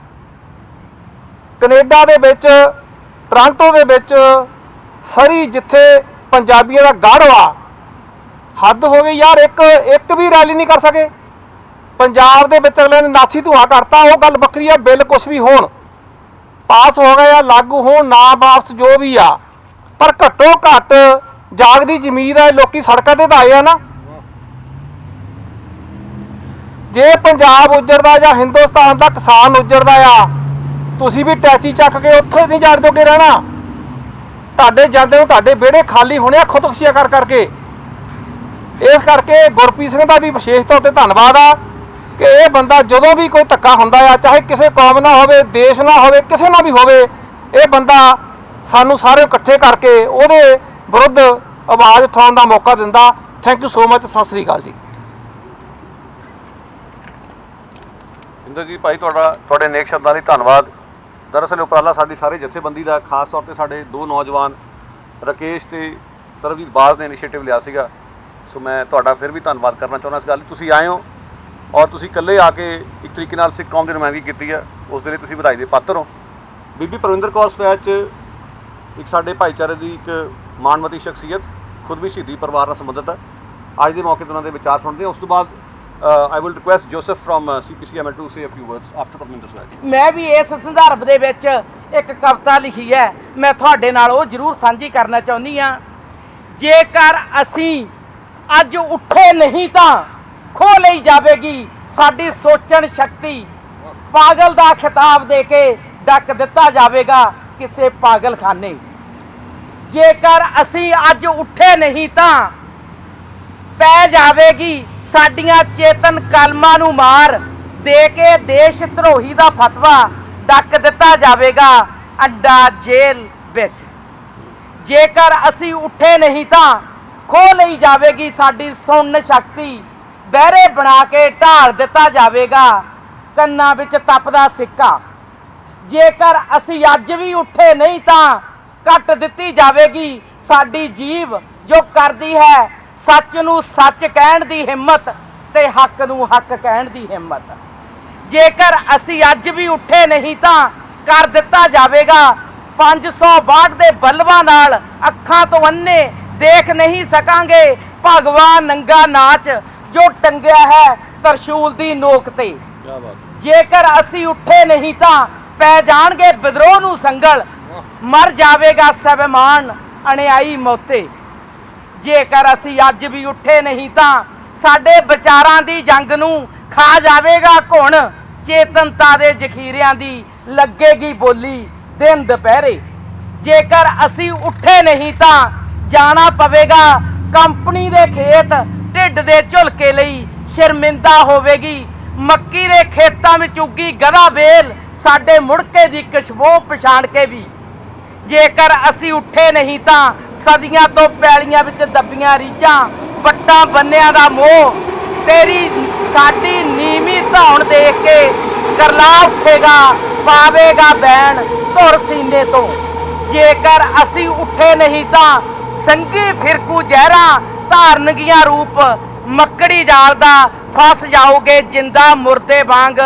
ਕੈਨੇਡਾ ਦੇ ਵਿੱਚ, ਟੋਰਾਂਟੋ ਦੇ ਵਿੱਚ, ਸਰੀ ਜਿੱਥੇ ਪੰਜਾਬੀਆਂ ਦਾ ਗੜ੍ਹ ਵਾ, ਹੱਦ ਹੋ ਗਈ ਯਾਰ। ਇੱਕ ਵੀ ਰੈਲੀ ਨਹੀਂ ਕਰ ਸਕੇ। ਪੰਜਾਬ ਦੇ ਵਿੱਚ ਅਗਲੇ ਨੇ ਨਾਸੀ ਧੂਆ ਕਰਤਾ, ਉਹ ਗੱਲ ਵੱਖਰੀ ਆ। ਬਿੱਲ ਕੁਛ ਵੀ ਹੋਣ, ਪਾਸ ਹੋ ਗਏ ਆ, ਲਾਗੂ ਹੋਣ, ਨਾ ਵਾਪਸ ਜੋ ਵੀ ਆ, ਪਰ ਘੱਟੋ ਘੱਟ ਜਾਗਦੀ ਜ਼ਮੀਰ ਆ। ਲੋਕੀ ਸੜਕਾਂ ਤੇ ਤਾਂ ਆਏ ਆ ਨਾ। ਜੇ ਪੰਜਾਬ ਉੱਜੜਦਾ ਜਾਂ ਹਿੰਦੁਸਤਾਨ ਦਾ ਕਿਸਾਨ ਉੱਜੜਦਾ ਆ, ਤੁਸੀਂ ਵੀ ਟੈਚੀ ਚੱਕ ਕੇ ਉੱਥੇ ਨਹੀਂ ਜਾਣ ਜੋਗੇ ਰਹਿਣਾ। ਤੁਹਾਡੇ ਜਾਂਦੇ ਨੂੰ ਤੁਹਾਡੇ ਵਿਹੜੇ ਖਾਲੀ ਹੋਣੇ ਆ ਖੁਦਕੁਸ਼ੀਆਂ ਕਰ ਕਰਕੇ। ਇਸ ਕਰਕੇ ਗੁਰਪ੍ਰੀਤ ਸਿੰਘ ਦਾ ਵੀ ਵਿਸ਼ੇਸ਼ ਤੌਰ ਤੇ ਧੰਨਵਾਦ ਆ ਕਿ ਇਹ ਬੰਦਾ ਜਦੋਂ ਵੀ ਕੋਈ ਧੱਕਾ ਹੁੰਦਾ ਆ, ਚਾਹੇ ਕਿਸੇ ਕੌਮ ਨਾਲ ਹੋਵੇ, ਦੇਸ਼ ਨਾਲ ਹੋਵੇ, ਕਿਸੇ ਨਾਲ ਵੀ ਹੋਵੇ, ਇਹ ਬੰਦਾ ਸਾਨੂੰ ਸਾਰੇ ਇਕੱਠੇ ਕਰਕੇ ਉਹਦੇ ਵਿਰੁੱਧ ਆਵਾਜ਼ ਉਠਾਉਣ ਦਾ ਮੌਕਾ ਦਿੰਦਾ। Thank you so much. Sat Sri ਅਕਾਲ ਜੀ। ਇੰਦਰ ਜੀ ਭਾਈ, ਤੁਹਾਡੇ ਨੇਕ ਸ਼ਬਦਾਂ ਲਈ ਧੰਨਵਾਦ। ਦਰਅਸਲ ਉਪਰਾਲਾ ਸਾਡੀ ਸਾਰੇ ਜਥੇਬੰਦੀ ਦਾ, ਖਾਸ ਤੌਰ ਤੇ ਸਾਡੇ ਦੋ ਨੌਜਵਾਨ ਰਾਕੇਸ਼ ਤੇ ਸਰਬਜੀਤ ਬਾਲ ਨੇ ਇਨੀਸ਼ੀਏਟਿਵ ਲਿਆ ਸੀਗਾ। ਸੋ ਮੈਂ ਤੁਹਾਡਾ ਫਿਰ ਵੀ ਧੰਨਵਾਦ ਕਰਨਾ ਚਾਹੁੰਦਾ ਇਸ ਗੱਲ ਲਈ। ਤੁਸੀਂ ਆਏ ਹੋ ਔਰ ਤੁਸੀਂ ਇਕੱਲੇ ਆ ਕੇ ਇੱਕ ਤਰੀਕੇ ਨਾਲ ਸਿੱਖ ਕੌਮ ਦੀ ਨੁਮਾਇੰਦਗੀ ਕੀਤੀ ਹੈ, ਉਸ ਦੇ ਲਈ ਤੁਸੀਂ ਵਧਾਈ ਦੇ ਪਾਤਰ ਹੋ। ਬੀਬੀ ਪਰਵਿੰਦਰ ਕੌਰ ਸਵੈਚ ਇੱਕ ਸਾਡੇ ਭਾਈਚਾਰੇ ਦੀ ਇੱਕ ਮਾਣਮਤੀ ਸ਼ਖਸੀਅਤ, ਖੁਦ ਵੀ ਸ਼ਹੀਦੀ ਪਰਿਵਾਰ ਨਾਲ ਸੰਬੰਧਿਤ ਹੈ। ਅੱਜ ਦੇ ਮੌਕੇ ਤੇ ਉਹਨਾਂ ਦੇ ਵਿਚਾਰ ਸੁਣਦੇ ਹਾਂ। ਉਸ ਤੋਂ ਬਾਅਦ I will request Joseph from CPCML to say a few words after Parminder Swaj. ਮੈਂ ਵੀ ਇਸ ਸੰਦਰਭ ਦੇ ਵਿੱਚ ਇੱਕ ਕਵਿਤਾ ਲਿਖੀ ਹੈ, ਮੈਂ ਤੁਹਾਡੇ ਨਾਲ ਉਹ ਜ਼ਰੂਰ ਸਾਂਝੀ ਕਰਨਾ ਚਾਹੁੰਦੀ ਹਾਂ। ਜੇਕਰ ਅਸੀਂ ਅੱਜ ਉੱਠੇ ਨਹੀਂ ਤਾਂ ਖੋਹ ਲਈ ਜਾਵੇਗੀ ਸਾਡੀ ਸੋਚਣ ਸ਼ਕਤੀ। ਪਾਗਲ ਦਾ ਖਿਤਾਬ ਦੇ ਕੇ ਡੱਕ ਦਿੱਤਾ ਜਾਵੇਗਾ ਕਿਸੇ ਪਾਗਲਖਾਨੇ। ਜੇਕਰ ਅਸੀਂ ਅੱਜ ਉੱਠੇ ਨਹੀਂ ਤਾਂ ਪੈ ਜਾਵੇਗੀ ਸਾਡੀਆਂ ਚੇਤਨ ਕਲਮਾਂ ਨੂੰ ਮਾਰ ਦੇ ਕੇ ਦੇਸ਼ ਧਰੋਹੀ ਦਾ ਫਤਵਾ ਡੱਕ ਦਿੱਤਾ ਜਾਵੇਗਾ ਅੱਡਾ ਜੇਲ੍ਹ ਵਿੱਚ। ਜੇਕਰ ਅਸੀਂ ਉੱਠੇ ਨਹੀਂ ਤਾਂ ਖੋਹ ਲਈ ਜਾਵੇਗੀ ਸਾਡੀ ਸੁਣਨ ਸ਼ਕਤੀ। ਬਹਿਰੇ ਬਣਾ ਕੇ ਢਾਲ ਦਿੱਤਾ ਜਾਵੇਗਾ ਕੰਨਾਂ ਵਿੱਚ ਤਪਦਾ ਸਿੱਕਾ। ਜੇਕਰ ਅਸੀਂ ਅੱਜ ਵੀ ਉੱਠੇ ਨਹੀਂ ਤਾਂ ਕੱਟ ਦਿੱਤੀ ਜਾਵੇਗੀ ਸਾਡੀ ਜੀਭ ਜੋ ਕਰਦੀ ਹੈ ਸੱਚ ਨੂੰ ਸੱਚ ਕਹਿਣ ਦੀ ਹਿੰਮਤ ਤੇ ਹੱਕ ਨੂੰ ਹੱਕ ਕਹਿਣ ਦੀ ਹਿੰਮਤ। ਜੇਕਰ ਅਸੀਂ ਅੱਜ ਵੀ ਉੱਠੇ ਨਹੀਂ ਤਾਂ ਕਰ ਦਿੱਤਾ ਜਾਵੇਗਾ 562 ਦੇ ਬਲਵਾਂ ਨਾਲ ਅੱਖਾਂ ਤੋਂ ਅੰਨੇ ਦੇਖ ਨਹੀਂ ਸਕਾਂਗੇ ਭਗਵਾ ਨੰਗਾ ਨਾਚ ਜੋ ਟੰਗਿਆ ਹੈ ਤਰਸ਼ੂਲ ਦੀ ਨੋਕ ਤੇ। ਜੇਕਰ ਅਸੀਂ ਉੱਠੇ ਨਹੀਂ ਤਾਂ ਪੈ ਜਾਣਗੇ ਵਿਦਰੋਹ ਨੂੰ ਸੰਗਲ ਮਰ ਜਾਵੇਗਾ ਸਵੈਮਾਨ ਅਣਿਆਈ ਮੌਤੇ। ਜੇਕਰ ਅਸੀਂ ਅੱਜ ਵੀ ਉੱਠੇ ਨਹੀਂ ਤਾਂ ਸਾਡੇ ਵਿਚਾਰਾਂ ਦੀ ਜੰਗ ਨੂੰ ਖਾ ਜਾਵੇਗਾ ਘੁਣ। ਚੇਤਨਤਾ ਦੇ ਜ਼ਖੀਰਿਆਂ ਦੀ ਲੱਗੇਗੀ ਬੋਲੀ ਦਿਨ ਦੁਪਹਿਰੇ। ਜੇਕਰ ਅਸੀਂ ਉੱਠੇ ਨਹੀਂ ਤਾਂ ਜਾਣਾ ਪਵੇਗਾ ਕੰਪਨੀ ਦੇ ਖੇਤ ਢਿੱਡ ਦੇ ਝੁਲਕੇ ਲਈ। ਸ਼ਰਮਿੰਦਾ ਹੋਵੇਗੀ ਮੱਕੀ ਦੇ ਖੇਤਾਂ ਵਿੱਚ ਉੱਗੀ ਗਧਾ ਵੇਲ ਸਾਡੇ ਮੁੜਕੇ ਦੀ ਖੁਸ਼ਬੂ ਪਛਾਣ ਕੇ ਵੀ। ਜੇਕਰ ਅਸੀਂ ਉੱਠੇ ਨਹੀਂ ਤਾਂ ਸਦੀਆਂ ਤੋਂ ਪੈਲੀਆਂ ਵਿੱਚ ਦੱਬੀਆਂ ਰੀਝਾਂ, ਵੱਟਾਂ ਬੰਨਿਆਂ ਦਾ ਮੋਹ, ਤੇਰੀ ਸਾਡੀ ਨੀਵੀਂ ਧੌਣ ਦੇਖ ਕੇ ਕਰਲਾ ਉੱਠੇਗਾ, ਪਾਵੇਗਾ ਬੈਣ ਧੁਰ ਸੀਨੇ ਤੋਂ। ਜੇਕਰ ਅਸੀਂ ਉੱਠੇ ਨਹੀਂ ਤਾਂ ਸੰਗੀ ਫਿਰਕੂ ਜ਼ਹਿਰਾਂ ਧਾਰਨਗੀਆਂ ਰੂਪ, ਮੱਕੜੀ ਜਾਲ ਦਾ ਫਸ ਜਾਓਗੇ ਜਿੰਦਾ ਮੁਰਦੇ ਵਾਂਗ,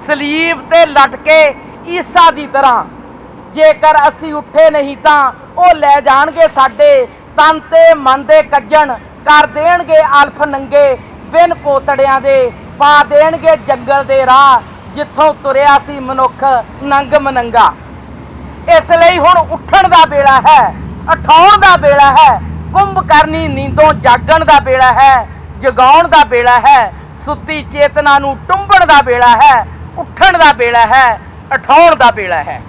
ਸਲੀਬ ਤੇ ਲਟਕੇ ਈਸਾ ਦੀ ਤਰ੍ਹਾਂ। ਜੇਕਰ ਅਸੀਂ ਉੱਠੇ ਨਹੀਂ ਤਾਂ ਉਹ ਲੈ ਜਾਣਗੇ ਸਾਡੇ ਤਨ ਤੇ ਮਨ ਦੇ ਕੱਜਣ, ਕਰ ਦੇਣਗੇ ਅਲਫ ਨੰਗੇ ਬਿਨ ਪੋਤੜਿਆਂ ਦੇ, ਪਾ ਦੇਣਗੇ ਜੰਗਲ ਦੇ ਰਾਹ ਜਿੱਥੋਂ ਤੁਰਿਆ ਸੀ ਮਨੁੱਖ ਨੰਗ ਮਨੰਗਾ। ਇਸ ਲਈ ਹੁਣ ਉੱਠਣ ਦਾ ਵੇਲਾ ਹੈ, ਉਠਾਉਣ ਦਾ ਵੇਲਾ ਹੈ, ਕੁੰਭਕਰਨੀ ਨੀਂਦੋਂ ਜਾਗਣ ਦਾ ਵੇਲਾ ਹੈ, ਜਗਾਉਣ ਦਾ ਵੇਲਾ ਹੈ, ਸੁੱਤੀ ਚੇਤਨਾ ਨੂੰ ਟੁੰਬਣ ਦਾ ਵੇਲਾ ਹੈ, ਉੱਠਣ ਦਾ ਵੇਲਾ ਹੈ, ਉਠਾਉਣ ਦਾ ਵੇਲਾ ਹੈ।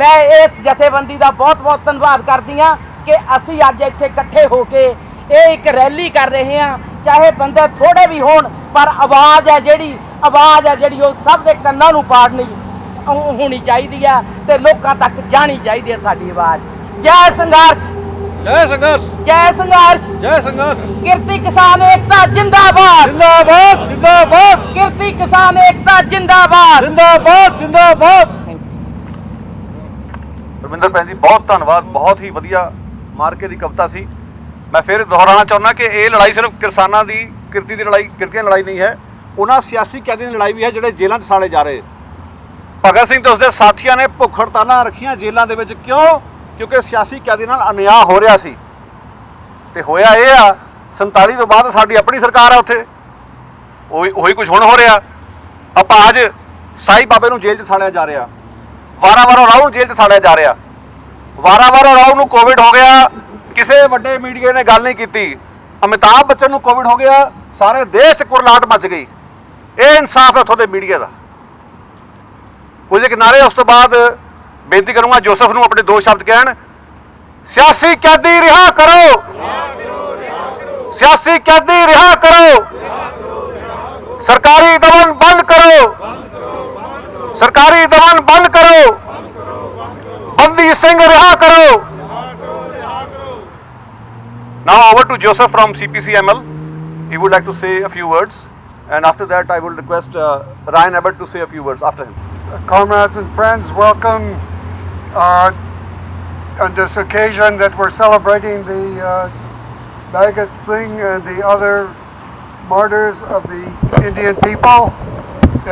ਮੈਂ ਇਸ ਜਥੇਬੰਦੀ ਦਾ ਬਹੁਤ ਬਹੁਤ ਧੰਨਵਾਦ ਕਰਦੀ ਹਾਂ ਕਿ ਅਸੀਂ ਅੱਜ ਇੱਥੇ ਇਕੱਠੇ ਹੋ ਕੇ ਇਹ ਇੱਕ ਰੈਲੀ ਕਰ ਰਹੇ ਹਾਂ। ਚਾਹੇ ਬੰਦੇ ਥੋੜੇ ਵੀ ਹੋਣ, ਪਰ ਆਵਾਜ਼ ਹੈ ਜਿਹੜੀ ਉਹ ਸਭ ਦੇ ਕੰਨਾਂ ਨੂੰ ਪਾੜਨੀ ਹੋਣੀ ਚਾਹੀਦੀ ਹੈ ਤੇ ਲੋਕਾਂ ਤੱਕ ਜਾਣੀ ਚਾਹੀਦੀ ਹੈ ਸਾਡੀ ਆਵਾਜ਼। ਜੈ ਸੰਘਰਸ਼, ਜੈ ਸੰਘਰਸ਼, ਜੈ ਸੰਘਰਸ਼, ਜੈ ਸੰਘਰਸ਼। ਕਿਰਤੀ ਕਿਸਾਨ ਏਕਤਾ ਜਿੰਦਾਬਾਦ, ਜਿੰਦਾਬਾਦ, ਜਿੰਦਾਬਾਦ, ਕਿਰਤੀ ਕਿਸਾਨ ਏਕਤਾ ਜਿੰਦਾਬਾਦ, ਜਿੰਦਾਬਾਦ, ਜਿੰਦਾਬਾਦ। ਰਵਿੰਦਰ ਭੈਣ ਜੀ ਬਹੁਤ ਧੰਨਵਾਦ, ਬਹੁਤ ਹੀ ਵਧੀਆ ਮਾਰਕੇ ਦੀ ਕਵਿਤਾ ਸੀ। ਮੈਂ ਫਿਰ ਦੁਹਰਾਉਣਾ ਚਾਹੁੰਦਾ ਕਿ ਇਹ ਲੜਾਈ ਸਿਰਫ ਕਿਸਾਨਾਂ ਦੀ ਕਿਰਤੀ ਦੀ ਲੜਾਈ, ਕਿਰਤੀਆਂ ਦੀ ਲੜਾਈ ਨਹੀਂ ਹੈ, ਉਹਨਾਂ ਸਿਆਸੀ ਕੈਦੀਆਂ ਦੀ ਲੜਾਈ ਵੀ ਹੈ ਜਿਹੜੇ ਜੇਲ੍ਹਾਂ 'ਚ ਸਾੜੇ ਜਾ ਰਹੇ। ਭਗਤ ਸਿੰਘ ਤੇ ਉਸਦੇ ਸਾਥੀਆਂ ਨੇ ਭੁੱਖ ਹੜਤਾਲਾਂ ਰੱਖੀਆਂ ਜੇਲ੍ਹਾਂ ਦੇ ਵਿੱਚ, ਕਿਉਂ? ਕਿਉਂਕਿ ਸਿਆਸੀ ਕੈਦੀ ਨਾਲ ਅਨਿਆਂ ਹੋ ਰਿਹਾ ਸੀ। ਤੇ ਹੋਇਆ ਇਹ ਆ 47 ਤੋਂ ਬਾਅਦ ਸਾਡੀ ਆਪਣੀ ਸਰਕਾਰ ਆ, ਉੱਥੇ ਉਹੀ ਕੁਝ ਹੁਣ ਹੋ ਰਿਹਾ। ਆਪਾਂ ਅੱਜ ਸਾਈ ਬਾਬੇ ਨੂੰ ਜੇਲ੍ਹ 'ਚ ਸਾੜਿਆ ਜਾ ਰਿਹਾ, ਵਾਰਾ-ਵਾਰਾ ਰਾਉ ਨੂੰ ਜੇਲ੍ਹ 'ਚ ਸਾੜਿਆ ਜਾ ਰਿਹਾ, ਵਾਰਾ-ਵਾਰਾ ਰਾਉ ਨੂੰ ਕੋਵਿਡ ਹੋ ਗਿਆ, ਕਿਸੇ ਵੱਡੇ ਮੀਡੀਆ ਨੇ ਗੱਲ ਨਹੀਂ ਕੀਤੀ। ਅਮਿਤਾਭ ਬੱਚਨ ਨੂੰ ਕੋਵਿਡ ਹੋ ਗਿਆ, ਸਾਰੇ ਦੇਸ਼ 'ਚ ਕੁਰਲਾਟ ਮਚ ਗਈ। ਇਹ ਇਨਸਾਫ ਹੈ ਉੱਥੋਂ ਦੇ ਮੀਡੀਆ ਦਾ। ਕੁਝ ਕਿਨਾਰੇ ਉਸ ਤੋਂ ਬਾਅਦ ਬੇਨਤੀ ਕਰੂੰਗਾ ਜੋਸਫ ਨੂੰ ਆਪਣੇ 2 ਸ਼ਬਦ ਕਹਿਣ। ਸਿਆਸੀ ਕੈਦੀ ਰਿਹਾ ਕਰੋ, ਸਿਆਸੀ ਕੈਦੀ ਰਿਹਾ ਕਰੋ, ਸਰਕਾਰੀ ਦਮਨ ਬੰਦ ਕਰੋ, ਸਰਕਾਰੀ ਦਮਨ ਬੰਦ ਕਰੋ, ਬੰਦੀ ਸਿੰਘ ਰਿਹਾ ਕਰੋ। Now over to Joseph from CPCML. He would like to say a few words, and after that I will request Ryan Abbott to say a few words after him. Comrades and friends, welcome on this occasion that we're celebrating the Bhagat Singh and the other martyrs of the Indian people,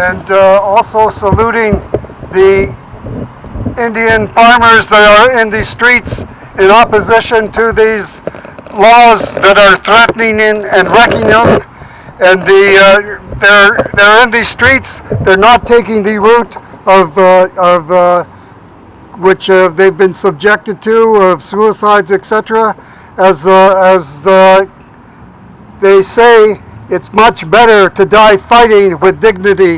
and also saluting the Indian farmers that are in the streets in opposition to these laws that are threatening and wrecking them. And they're in the streets. They're not taking the route of which they've been subjected to, of suicides, etc. As they say, it's much better to die fighting with dignity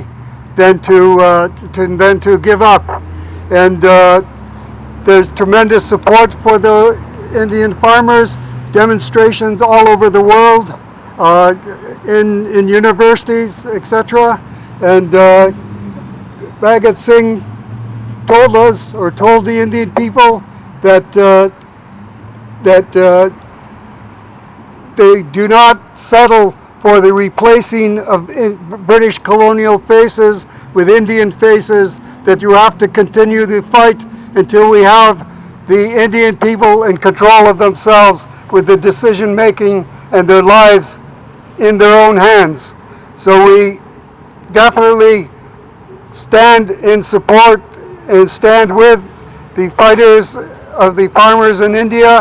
than to give up. And there's tremendous support for the Indian farmers. Demonstrations all over the world, in universities, etc. And Bhagat Singh told us, or told the Indian people, that they do not settle for the replacing of British colonial faces with Indian faces, that you have to continue the fight until we have the Indian people in control of themselves, with the decision making and their lives in their own hands. So we definitely stand in support and stand with the fighters of the farmers in India,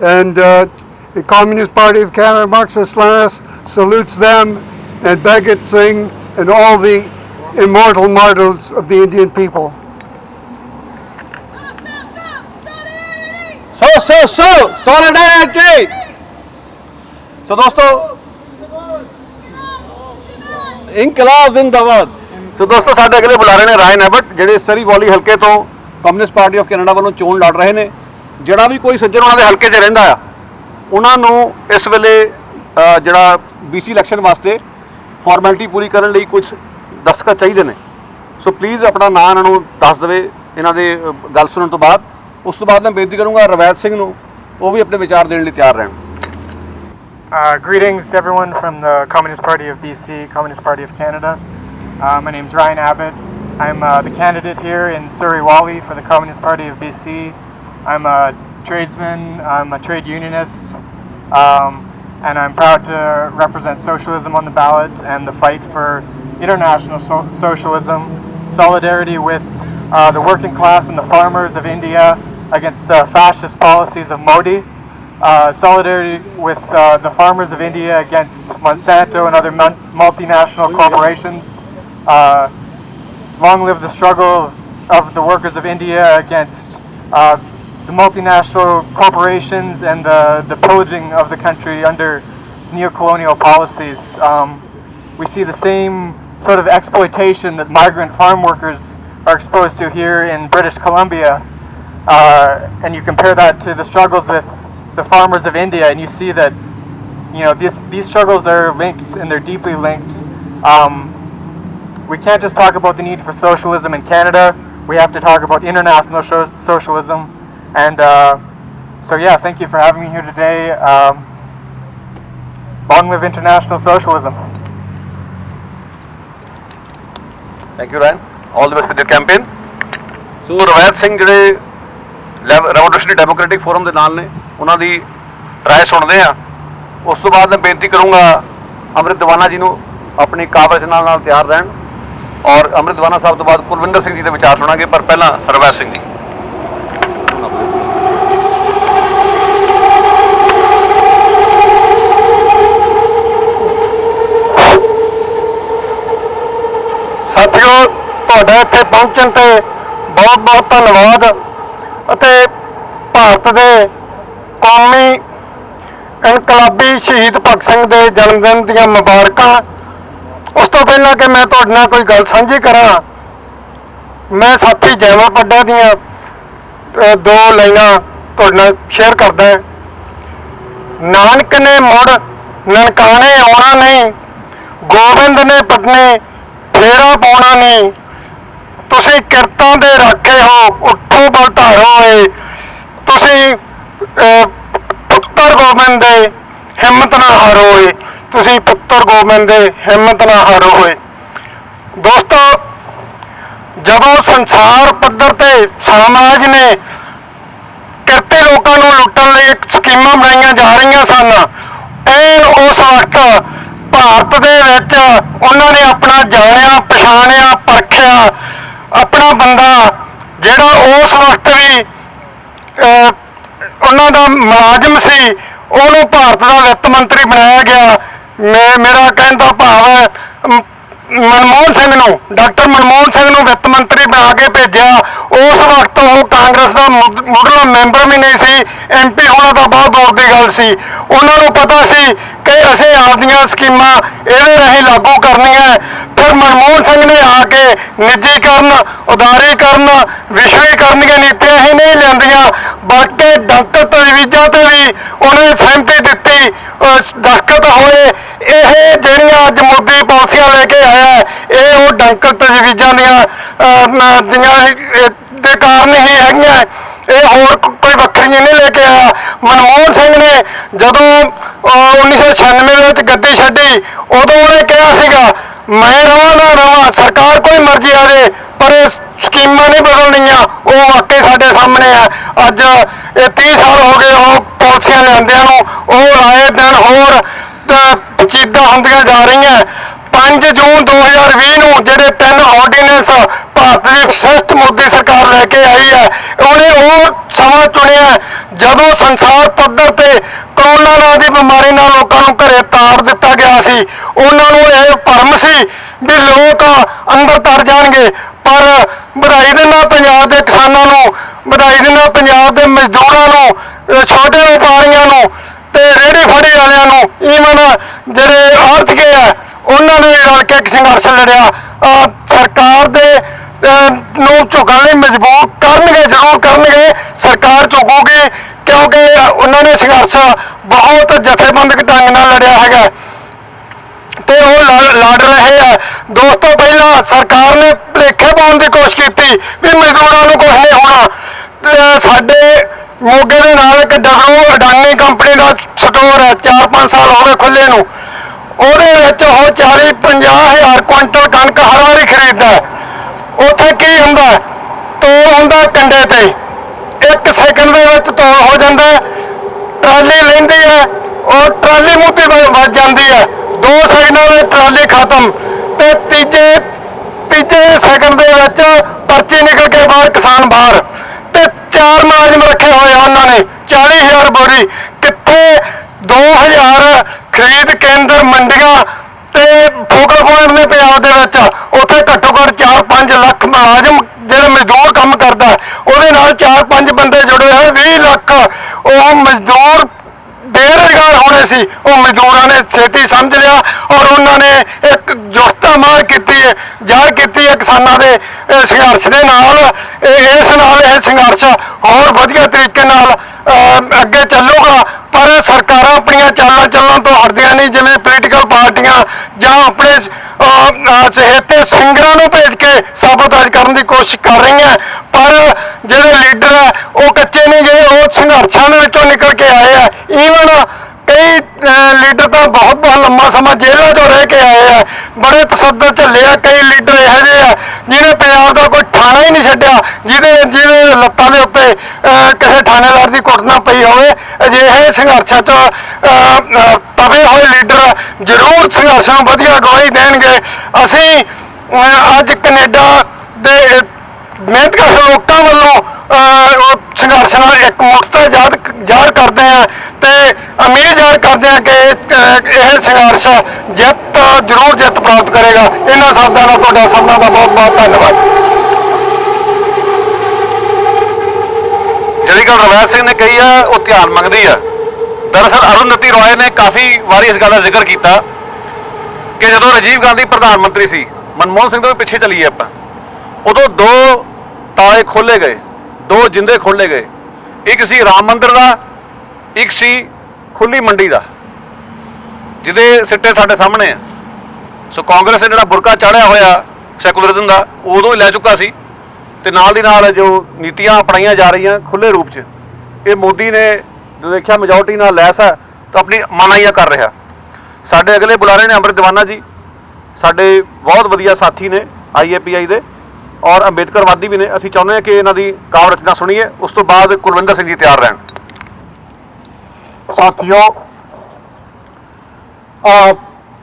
and the Communist Party of Canada, Marxist-Leninists, salutes them and Bhagat Singh and all the immortal martyrs of the Indian people. Solidarity! So दोस्तों, इनकलाब जिंदाबाद। सो दोस्तों ਸਾਡੇ ਅਗਲੇ ਬੁਲਾਰੇ ਨੇ Ryan Abbott, ਜਿਹੜੇ ਸਰੀ ਵੋਲੀ ਹਲਕੇ ਤੋਂ ਕਮਿਊਨਿਸਟ ਪਾਰਟੀ ਆਫ ਕੈਨੇਡਾ ਵੱਲੋਂ ਚੋਣ ਲੜ ਰਹੇ ਨੇ। ਜਿਹੜਾ ਵੀ ਕੋਈ ਸੱਜਣ ਉਹਨਾਂ ਦੇ ਹਲਕੇ 'ਚ ਰਹਿੰਦਾ ਆ, ਉਹਨਾਂ ਨੂੰ ਇਸ ਵੇਲੇ ਜਿਹੜਾ BC ਇਲੈਕਸ਼ਨ ਵਾਸਤੇ ਫਾਰਮੈਲਿਟੀ ਪੂਰੀ ਕਰਨ ਲਈ ਕੁਝ ਦਸਤਖਤ ਚਾਹੀਦੇ ਨੇ। ਸੋ ਪਲੀਜ਼ ਆਪਣਾ ਨਾਂ ਇਹਨਾਂ ਨੂੰ ਦੱਸ ਦੇਵੇ ਇਹਨਾਂ ਦੇ ਗੱਲ ਸੁਣਨ ਤੋਂ ਬਾਅਦ। ਉਸ ਤੋਂ ਬਾਅਦ ਮੈਂ ਬੇਨਤੀ ਕਰੂੰਗਾ ਰਵੈਤ ਸਿੰਘ ਨੂੰ, ਉਹ ਵੀ ਆਪਣੇ ਵਿਚਾਰ ਦੇਣ ਲਈ ਤਿਆਰ ਰਹਿਣ। Greetings everyone from the Communist Party of BC, Communist Party of Canada. My name's Ryan Abbott. I'm the candidate here in Surrey Whalley for the Communist Party of BC. I'm a tradesman, I'm a trade unionist, and I'm proud to represent socialism on the ballot and the fight for international socialism, solidarity with the working class and the farmers of India against the fascist policies of Modi. Solidarity with the farmers of India against Monsanto and other multinational corporations. Long live the struggle of the workers of India against the multinational corporations and the pillaging of the country under neo-colonial policies. We see the same sort of exploitation that migrant farm workers are exposed to here in British Columbia, and you compare that to the struggles with the farmers of India, and you see that these struggles are linked, and they're deeply linked. We can't just talk about the need for socialism in Canada. We have to talk about international socialism, and so yeah, thank you for having me here today. Long live international socialism. Thank you Ren, all the best with your campaign. So Ravait Singh ਜਿਹੜੇ revolutionary democratic form ਦੇ ਨਾਲ ਨੇ, ਉਹਨਾਂ ਦੀ ਰਾਏ ਸੁਣਦੇ ਆ। ਉਸ ਤੋਂ ਬਾਅਦ ਮੈਂ ਬੇਨਤੀ ਕਰੂੰਗਾ ਅੰਮ੍ਰਿਤ ਦੀਵਾਨਾ ਜੀ ਨੂੰ ਆਪਣੀ ਕਾਬਲ ਨਾਲ ਤਿਆਰ ਰਹਿਣ, ਔਰ ਅੰਮ੍ਰਿਤ ਦੀਵਾਨਾ ਸਾਹਿਬ ਤੋਂ ਬਾਅਦ ਕੁਲਵਿੰਦਰ ਸਿੰਘ ਜੀ ਦੇ ਵਿਚਾਰ ਸੁਣਾਂਗੇ, ਪਰ ਪਹਿਲਾਂ ਰਵੈਤ ਸਿੰਘ ਜੀ। ਸਾਥੀਓ, ਤੁਹਾਡਾ ਇੱਥੇ ਪਹੁੰਚਣ ਤੇ ਬਹੁਤ ਬਹੁਤ ਧੰਨਵਾਦ, ਅਤੇ ਭਾਰਤ ਦੇ ਕੌਮੀ ਇਨਕਲਾਬੀ ਸ਼ਹੀਦ ਭਗਤ ਸਿੰਘ ਦੇ ਜਨਮ ਦਿਨ ਦੀਆਂ ਮੁਬਾਰਕਾਂ। ਉਸ ਤੋਂ ਪਹਿਲਾਂ ਕਿ ਮੈਂ ਤੁਹਾਡੇ ਨਾਲ ਕੋਈ ਗੱਲ ਸਾਂਝੀ ਕਰਾਂ, ਮੈਂ ਸਾਥੀ ਜੈਮਲ ਪੱਡਾ ਦੀਆਂ ਦੋ ਲਾਈਨਾਂ ਤੁਹਾਡੇ ਨਾਲ ਸ਼ੇਅਰ ਕਰਦਾ। ਨਾਨਕ ਨੇ ਮੁੜ ਨਨਕਾਣੇ ਆਉਣਾ ਨਹੀਂ, ਗੋਬਿੰਦ ਨੇ ਪਟਨੇ ਫੇਰਾ ਪਾਉਣਾ ਨਹੀਂ। ਤੁਸੀਂ ਕਿਰਤਾਂ ਦੇ ਰਾਖੇ ਹੋ, ਉੱਠੋ ਬਲਧਾਰੋ ਏ। ਤੁਸੀਂ ਪੁੱਤਰ ਗੋਬਿੰਦ ਦੇ ਹਿੰਮਤ ਨਾ ਹਾਰੋ ਏ। ਤੁਸੀਂ ਪੁੱਤਰ ਗੋਬਿੰਦ ਦੇ ਹਿੰਮਤ ਨਾ ਹਾਰੋ ਏ। ਦੋਸਤੋ, ਜਦੋਂ ਸੰਸਾਰ ਪੱਧਰ ਤੇ ਸਮਾਜ ਨੇ ਕਿਰਤੀ ਲੋਕਾਂ ਨੂੰ ਲੁੱਟਣ ਲਈ ਸਕੀਮਾਂ ਬਣਾਈਆਂ ਜਾ ਰਹੀਆਂ ਸਨ, ਐਨ ਉਸ ਵਕਤ ਭਾਰਤ ਦੇ ਵਿੱਚ ਉਹਨਾਂ ਨੇ ਆਪਣਾ ਜਾਣਿਆ, ਪਛਾਣਿਆ, ਪਰਖਿਆ ਆਪਣਾ ਬੰਦਾ ਜਿਹੜਾ ਉਸ ਵਕਤ ਵੀ ਉਹਨਾਂ ਦਾ ਮੁਲਾਜ਼ਮ ਸੀ, ਉਹਨੂੰ ਭਾਰਤ ਦਾ ਵਿੱਤ ਮੰਤਰੀ ਬਣਾਇਆ ਗਿਆ। ਮੇਰਾ ਕਹਿਣ ਦਾ ਭਾਵ ਹੈ ਮਨਮੋਹਨ ਸਿੰਘ ਨੂੰ, ਡਾਕਟਰ ਮਨਮੋਹਨ ਸਿੰਘ ਨੂੰ ਵਿੱਤ ਮੰਤਰੀ ਬਣਾ ਕੇ ਭੇਜਿਆ। ਉਸ ਵਕਤ ਉਹ ਕਾਂਗਰਸ ਦਾ ਮੁੱਢਲਾ ਮੈਂਬਰ ਵੀ ਨਹੀਂ ਸੀ, MP ਹੋਣਾ ਤਾਂ ਬਹੁਤ ਦੂਰ ਦੀ ਗੱਲ ਸੀ। ਉਹਨਾਂ ਨੂੰ ਪਤਾ ਸੀ ਕਿ ਅਸੀਂ ਆਪਦੀਆਂ ਸਕੀਮਾਂ ਇਹਦੇ ਰਾਹੀਂ ਲਾਗੂ ਕਰਨੀਆਂ। ਫਿਰ ਮਨਮੋਹਨ ਸਿੰਘ ਨੇ ਆ ਕੇ ਨਿੱਜੀਕਰਨ, ਉਦਾਰੀਕਰਨ, ਵਿਸ਼ਵੀਕਰਨ ਦੀਆਂ ਨੀਤੀਆਂ ਹੀ ਨਹੀਂ ਲਿਆਂਦੀਆਂ, ਬਲਕਿ ਡੰਕ ਤਜਵੀਜ਼ਾਂ ਤੇ ਵੀ ਉਹਨੇ ਸਹਿਮਤੀ ਦਿੱਤੀ, ਦਸਤਖਤ ਹੋਏ। ਇਹ ਜਿਹੜੀਆਂ ਅੱਜ ਮੋਦੀ ਪਾਲਿਸੀਆਂ ਲੈ ਕੇ ਆਇਆ, ਇਹ ਉਹ ਡੰਕ ਤਜਵੀਜ਼ਾਂ ਦੀਆਂ ਦੇ ਕਾਰਨ ਹੀ ਹੈਗੀਆਂ। ਇਹ ਹੋਰ ਕੋਈ ਵੱਖਰੀਆਂ ਨਹੀਂ ਲੈ ਕੇ ਆਇਆ। ਮਨਮੋਹਨ ਸਿੰਘ ਨੇ ਜਦੋਂ 1996 ਦੇ ਵਿੱਚ ਗੱਦੀ ਛੱਡੀ, ਉਦੋਂ ਉਹਨੇ ਕਿਹਾ ਸੀਗਾ ਮੈਂ ਰਵਾਂ ਨਾ ਰਵਾਂ, ਸਰਕਾਰ ਕੋਈ ਮਰਜ਼ੀ ਆ ਜਾਏ, ਪਰ ਇਹ ਸਕੀਮਾਂ ਨਹੀਂ ਬਦਲਣੀਆਂ। ਉਹ ਵਾਕਈ ਸਾਡੇ ਸਾਹਮਣੇ ਆ। ਅੱਜ ਇਹ 30 ਸਾਲ ਹੋ ਗਏ ਉਹ ਪਾਲਿਸੀਆਂ ਲਿਆਂਦਿਆਂ ਨੂੰ, ਉਹ ਆਏ ਦਿਨ ਹੋਰ ਚੀਜ਼ਾਂ ਹੁੰਦੀਆਂ ਜਾ ਰਹੀਆਂ। 5 ਜੂਨ 2020 ਨੂੰ ਜਿਹੜੇ 3 ਆਰਡੀਨੈਂਸ ਭਾਰਤ ਦੀ ਫੈਸਟ ਮੋਦੀ ਸਰਕਾਰ ਲੈ ਕੇ ਆਈ ਹੈ, ਉਹਨੇ ਉਹ ਸਮਾਂ ਚੁਣਿਆ ਜਦੋਂ ਸੰਸਾਰ ਪੱਧਰ ਤੇ ਕਰੋਨਾ ਨਾਂ ਦੀ ਬਿਮਾਰੀ ਨਾਲ ਲੋਕਾਂ ਨੂੰ ਘਰੇ ਤਾੜ ਦਿੱਤਾ ਗਿਆ ਸੀ। ਉਹਨਾਂ ਨੂੰ ਇਹ ਭਰਮ ਸੀ ਵੀ ਲੋਕ ਅੰਦਰ ਤਰ ਜਾਣਗੇ, ਪਰ ਵਧਾਈ ਦਿੰਦਾ ਪੰਜਾਬ ਦੇ ਕਿਸਾਨਾਂ ਨੂੰ, ਵਧਾਈ ਦਿੰਦਾ ਪੰਜਾਬ ਦੇ ਮਜ਼ਦੂਰਾਂ ਨੂੰ, ਛੋਟੇ ਵਪਾਰੀਆਂ ਨੂੰ ਤੇ ਰੇਹੜੀ ਫੜੀ ਵਾਲਿਆਂ ਨੂੰ, ਈਵਨ ਜਿਹੜੇ ਆੜ੍ਹਤੀਏ ਆ ਉਹਨਾਂ ਨੇ ਰਲ ਕੇ ਇੱਕ ਸੰਘਰਸ਼ ਲੜਿਆ। ਸਰਕਾਰ ਦੇ ਨੂੰ ਝੁਕਣ ਲਈ ਮਜਬੂਰ ਕਰਨਗੇ, ਜ਼ਰੂਰ ਕਰਨਗੇ, ਸਰਕਾਰ ਝੁਕੂਗੀ, ਕਿਉਂਕਿ ਉਹਨਾਂ ਨੇ ਸੰਘਰਸ਼ ਬਹੁਤ ਜਥੇਬੰਦਕ ਢੰਗ ਨਾਲ ਲੜਿਆ ਹੈਗਾ ਤੇ ਉਹ ਲੜ ਰਹੇ ਆ। ਦੋਸਤੋ ਪਹਿਲਾਂ ਸਰਕਾਰ ਨੇ ਭੁਲੇਖੇ ਪਾਉਣ ਦੀ ਕੋਸ਼ਿਸ਼ ਕੀਤੀ ਵੀ ਮਜ਼ਦੂਰਾਂ ਨੂੰ ਕੁਝ ਨਹੀਂ ਹੋਣਾ। ਤੇ ਸਾਡੇ ਮੋਗੇ ਦੇ ਨਾਲ ਇੱਕ ਅਡਾਨੀ ਕੰਪਨੀ ਦਾ ਸਟੋਰ ਹੈ, 4-5 ਸਾਲ ਹੋ ਗਏ ਖੁੱਲੇ ਨੂੰ। ਉਹਦੇ ਵਿੱਚ ਉਹ 40-50 ਹਜ਼ਾਰ ਕੁਇੰਟਲ ਕਣਕ ਹਰ ਵਾਰੀ ਖਰੀਦਦਾ ਹੈ। ਉੱਥੇ ਕੀ ਹੁੰਦਾ, ਤੋਲ ਹੁੰਦਾ ਕੰਡੇ ਤੇ, 1 ਸੈਕਿੰਡ ਦੇ ਵਿੱਚ ਤੋਲ ਹੋ ਜਾਂਦਾ। ਟਰਾਲੀ ਲੈਂਦੀ ਹੈ, ਉਹ ਟਰਾਲੀ ਮੂੰਹ ਤੇ ਵੱਜ ਜਾਂਦੀ ਹੈ, 2 ਸੈਕਿੰਡਾਂ ਵਿੱਚ ਟਰਾਲੀ ਖਤਮ। ਤੇ ਤੀਜੇ ਸੈਕਿੰਡ ਦੇ ਵਿੱਚ ਪਰਚੀ ਨਿਕਲ ਕੇ ਬਾਹਰ, ਕਿਸਾਨ ਬਾਹਰ। ਤੇ 4 ਮੁਲਾਜ਼ਮ ਰੱਖੇ ਹੋਏ ਆ ਉਹਨਾਂ ਨੇ, 40,000 ਬੋਰੀ। ਕਿੱਥੇ 2,000 ਖਰੀਦ ਕੇਂਦਰ, ਮੰਡੀਆਂ ਤੇ ਫੋਕਲ ਪੁਆਇੰਟ ਨੇ ਪੰਜਾਬ ਦੇ ਵਿੱਚ। ਉੱਥੇ ਘੱਟੋ ਘੱਟ 4-5 ਲੱਖ ਮੁਲਾਜ਼ਮ ਜਿਹੜੇ ਮਜ਼ਦੂਰ ਕੰਮ ਕਰਦਾ, ਉਹਦੇ ਨਾਲ 4-5 ਬੰਦੇ ਜੁੜੇ ਹੋਏ, 20 ਲੱਖ ਉਹ ਮਜ਼ਦੂਰ ਬੇਰੁਜ਼ਗਾਰ ਹੋਣੇ ਸੀ। ਉਹ ਮਜ਼ਦੂਰਾਂ ਨੇ ਛੇਤੀ ਸਮਝ ਲਿਆ ਔਰ ਉਹਨਾਂ ਨੇ ਇੱਕ ਜੁਗਤਾ ਮਾਰ ਕੀਤੀ ਹੈ, ਜ਼ਾਹਰ ਕੀਤੀ ਹੈ ਕਿਸਾਨਾਂ ਦੇ ਸੰਘਰਸ਼ ਦੇ ਨਾਲ। ਇਸ ਨਾਲ ਇਹ ਸੰਘਰਸ਼ ਹੋਰ ਵਧੀਆ ਤਰੀਕੇ ਨਾਲ ਅੱਗੇ ਚੱਲੂਗਾ। ਪਰ ਸਰਕਾਰਾਂ ਆਪਣੀਆਂ ਚਾਲਾਂ ਚੱਲਣ ਤੋਂ ਹਟਦੀਆਂ ਨਹੀਂ। ਜਿਵੇਂ ਪੋਲੀਟੀਕਲ ਪਾਰਟੀਆਂ ਜਾਂ ਆਪਣੇ ਚਹੇਤੇ ਸਿੰਗਰਾਂ ਨੂੰ ਭੇਜ ਕੇ ਸਾਬੋਤਾਜ ਕਰਨ ਦੀ ਕੋਸ਼ਿਸ਼ ਕਰ ਰਹੀਆਂ, ਪਰ ਜਿਹੜੇ ਲੀਡਰ ਹੈ ਉਹ ਕੱਚੇ ਨਹੀਂ ਗਏ, ਉਹ ਸੰਘਰਸ਼ਾਂ ਦੇ ਵਿੱਚੋਂ ਨਿਕਲ ਕੇ ਆਏ ਆ। ਈਵਨ ਕਈ ਲੀਡਰ ਤਾਂ ਬਹੁਤ ਲੰਮਾ ਸਮਾਂ ਜੇਲ੍ਹਾਂ 'ਚੋਂ ਰਹਿ ਕੇ ਆਏ ਆ, ਬੜੇ ਤਸੱਦਦ ਝੱਲੇ ਆ। ਕਈ ਲੀਡਰ ਇਹੋ ਜਿਹੇ ਆ ਜਿਹਨੇ ਪੰਜਾਬ ਦਾ ਕੋਈ ਥਾਣਾ ਹੀ ਨਹੀਂ ਛੱਡਿਆ, ਜਿਹਦੇ ਲੱਤਾਂ ਦੇ ਉੱਤੇ ਕਿਸੇ ਥਾਣੇਦਾਰ ਦੀ ਕੁੱਟ ਨਾ ਪਈ ਹੋਵੇ। ਅਜਿਹੇ ਸੰਘਰਸ਼ਾਂ 'ਚ ਤਵੇ ਹੋਏ ਲੀਡਰ ਜ਼ਰੂਰ ਸੰਘਰਸ਼ ਨੂੰ ਵਧੀਆ ਅਗਵਾਈ ਦੇਣਗੇ। ਅਸੀਂ ਅੱਜ ਕੈਨੇਡਾ ਦੇ ਮਿਹਨਤਕਸ਼ ਲੋਕਾਂ ਵੱਲੋਂ ਸੰਘਰਸ਼ ਨਾਲ ਇੱਕ ਮੁਕਤਤਾ ਜ਼ਾਹਰ ਕਰਦੇ ਹਾਂ ਤੇ ਉਮੀਦ ਜ਼ਾਹਰ ਕਰਦੇ ਹਾਂ ਕਿ ਇਹ ਸੰਘਰਸ਼ ਜ਼ਰੂਰ ਜਿੱਤ ਪ੍ਰਾਪਤ ਕਰੇਗਾ। ਇਹਨਾਂ ਸ਼ਬਦਾਂ ਨਾਲ ਤੁਹਾਡਾ ਸਭਨਾਂ ਦਾ ਬਹੁਤ ਬਹੁਤ ਧੰਨਵਾਦ। ਜਿਹੜੀ ਗੱਲ ਰਵੈਤ ਸਿੰਘ ਨੇ ਕਹੀ ਆ ਉਹ ਧਿਆਨ ਮੰਗਦੀ ਆ। ਦਰਅਸਲ ਅਰੁੰਧਤੀ ਰॉय ਨੇ ਕਾਫੀ ਵਾਰੀ ਇਸ ਗੱਲ ਦਾ ਜ਼ਿਕਰ ਕੀਤਾ ਕਿ ਜਦੋਂ ਰਾਜੀਵ ਗਾਂਧੀ ਪ੍ਰਧਾਨ ਮੰਤਰੀ ਸੀ, ਮਨਮੋਹਨ ਸਿੰਘ ਤੋਂ ਵੀ ਪਿੱਛੇ ਚੱਲੀਏ ਆਪਾਂ, ਉਦੋਂ 2 ਤਾਲੇ ਖੋਲੇ ਗਏ, 2 ਜਿੰਦੇ ਖੋਲੇ ਗਏ। ਇੱਕ ਸੀ ਰਾਮ ਮੰਦਿਰ ਦਾ, ਇੱਕ ਸੀ ਖੁੱਲੀ ਮੰਡੀ ਦਾ, ਜਿਹਦੇ ਸਿੱਟੇ ਸਾਡੇ ਸਾਹਮਣੇ ਆ। ਸੋ ਕਾਂਗਰਸ ਨੇ ਜਿਹੜਾ ਬੁਰਕਾ ਚਾੜਿਆ ਹੋਇਆ ਸੈਕੂਲਰਿਜ਼ਮ ਦਾ, ਉਦੋਂ ਹੀ ਲੈ ਚੁੱਕਾ ਸੀ। ਤੇ ਨਾਲ ਦੀ ਨਾਲ ਜੋ ਨੀਤੀਆਂ ਅਪਣਾਈਆਂ ਜਾ ਰਹੀਆਂ ਖੁੱਲੇ ਰੂਪ 'ਚ, ਇਹ ਮੋਦੀ ਨੇ ਜੋ ਦੇਖਿਆ ਮੈਜੋਰਟੀ ਨਾਲ ਲੈਸ ਹੈ ਤਾਂ ਆਪਣੀ ਮਨਾਹੀਆ ਕਰ ਰਿਹਾ। ਸਾਡੇ ਅਗਲੇ ਬੁਲਾਰੇ ਨੇ ਅੰਮ੍ਰਿਤ ਦੀਵਾਨਾ ਜੀ, ਸਾਡੇ ਬਹੁਤ ਵਧੀਆ ਸਾਥੀ ਨੇ IAPI ਦੇ ਔਰ ਅੰਬੇਦਕਰਵਾਦੀ ਵੀ ਨੇ। ਅਸੀਂ ਚਾਹੁੰਦੇ ਹਾਂ ਕਿ ਇਹਨਾਂ ਦੀ ਕਾਵਿ ਰਚਨਾ ਸੁਣੀਏ, ਉਸ ਤੋਂ ਬਾਅਦ ਕੁਲਵਿੰਦਰ ਸਿੰਘ ਜੀ ਤਿਆਰ ਰਹਿਣ। ਸਾਥੀਓ,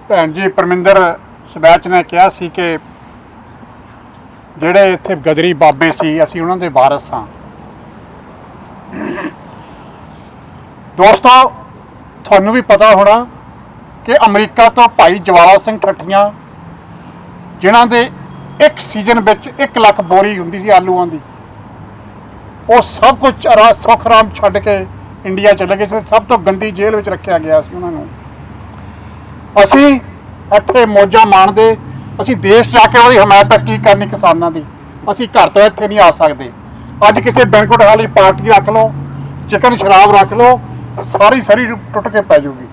ਭੈਣ ਜੀ ਪਰਮਿੰਦਰ ਸਬੈਚ ਨੇ ਕਿਹਾ ਸੀ ਕਿ ਜਿਹੜੇ ਇੱਥੇ ਗਦਰੀ ਬਾਬੇ ਸੀ ਅਸੀਂ ਉਹਨਾਂ ਦੇ ਵਾਰਸ ਹਾਂ। ਦੋਸਤੋ, ਤੁਹਾਨੂੰ ਵੀ ਪਤਾ ਹੋਣਾ ਕਿ ਅਮਰੀਕਾ ਤੋਂ ਭਾਈ ਜਵਾਲਾ ਸਿੰਘ ਠੱਠੀਆਂ, ਜਿਨ੍ਹਾਂ ਦੇ ਇੱਕ ਸੀਜ਼ਨ ਵਿੱਚ 1 ਲੱਖ ਬੋਰੀ ਹੁੰਦੀ ਸੀ ਆਲੂਆਂ ਦੀ, ਉਹ ਸਭ ਕੁਝ ਸੁੱਖ ਆਰਾਮ ਛੱਡ ਕੇ ਇੰਡੀਆ ਚਲੇ ਗਏ ਸੀ। ਸਭ ਤੋਂ ਗੰਦੀ ਜੇਲ੍ਹ ਵਿੱਚ ਰੱਖਿਆ ਗਿਆ ਸੀ ਉਹਨਾਂ ਨੂੰ। ਅਸੀਂ ਇੱਥੇ ਮੌਜਾਂ ਮਾਣਦੇ, ਅਸੀਂ ਦੇਸ਼ ਜਾ ਕੇ ਉਹਦੀ ਹਮਾਇਤ ਕੀ ਕਰਨੀ ਕਿਸਾਨਾਂ ਦੀ। ਅਸੀਂ ਘਰ ਤੋਂ ਇੱਥੇ ਨਹੀਂ ਆ ਸਕਦੇ। ਅੱਜ ਕਿਸੇ ਬੈਂਕਟ ਹਾਲ 'ਚ ਪਾਰਟੀ ਰੱਖ ਲਓ, ਚਿਕਨ ਸ਼ਰਾਬ ਰੱਖ ਲਓ, ਸਾਰੀ ਟੁੱਟ ਕੇ ਪੈ ਜਾਊਗੀ।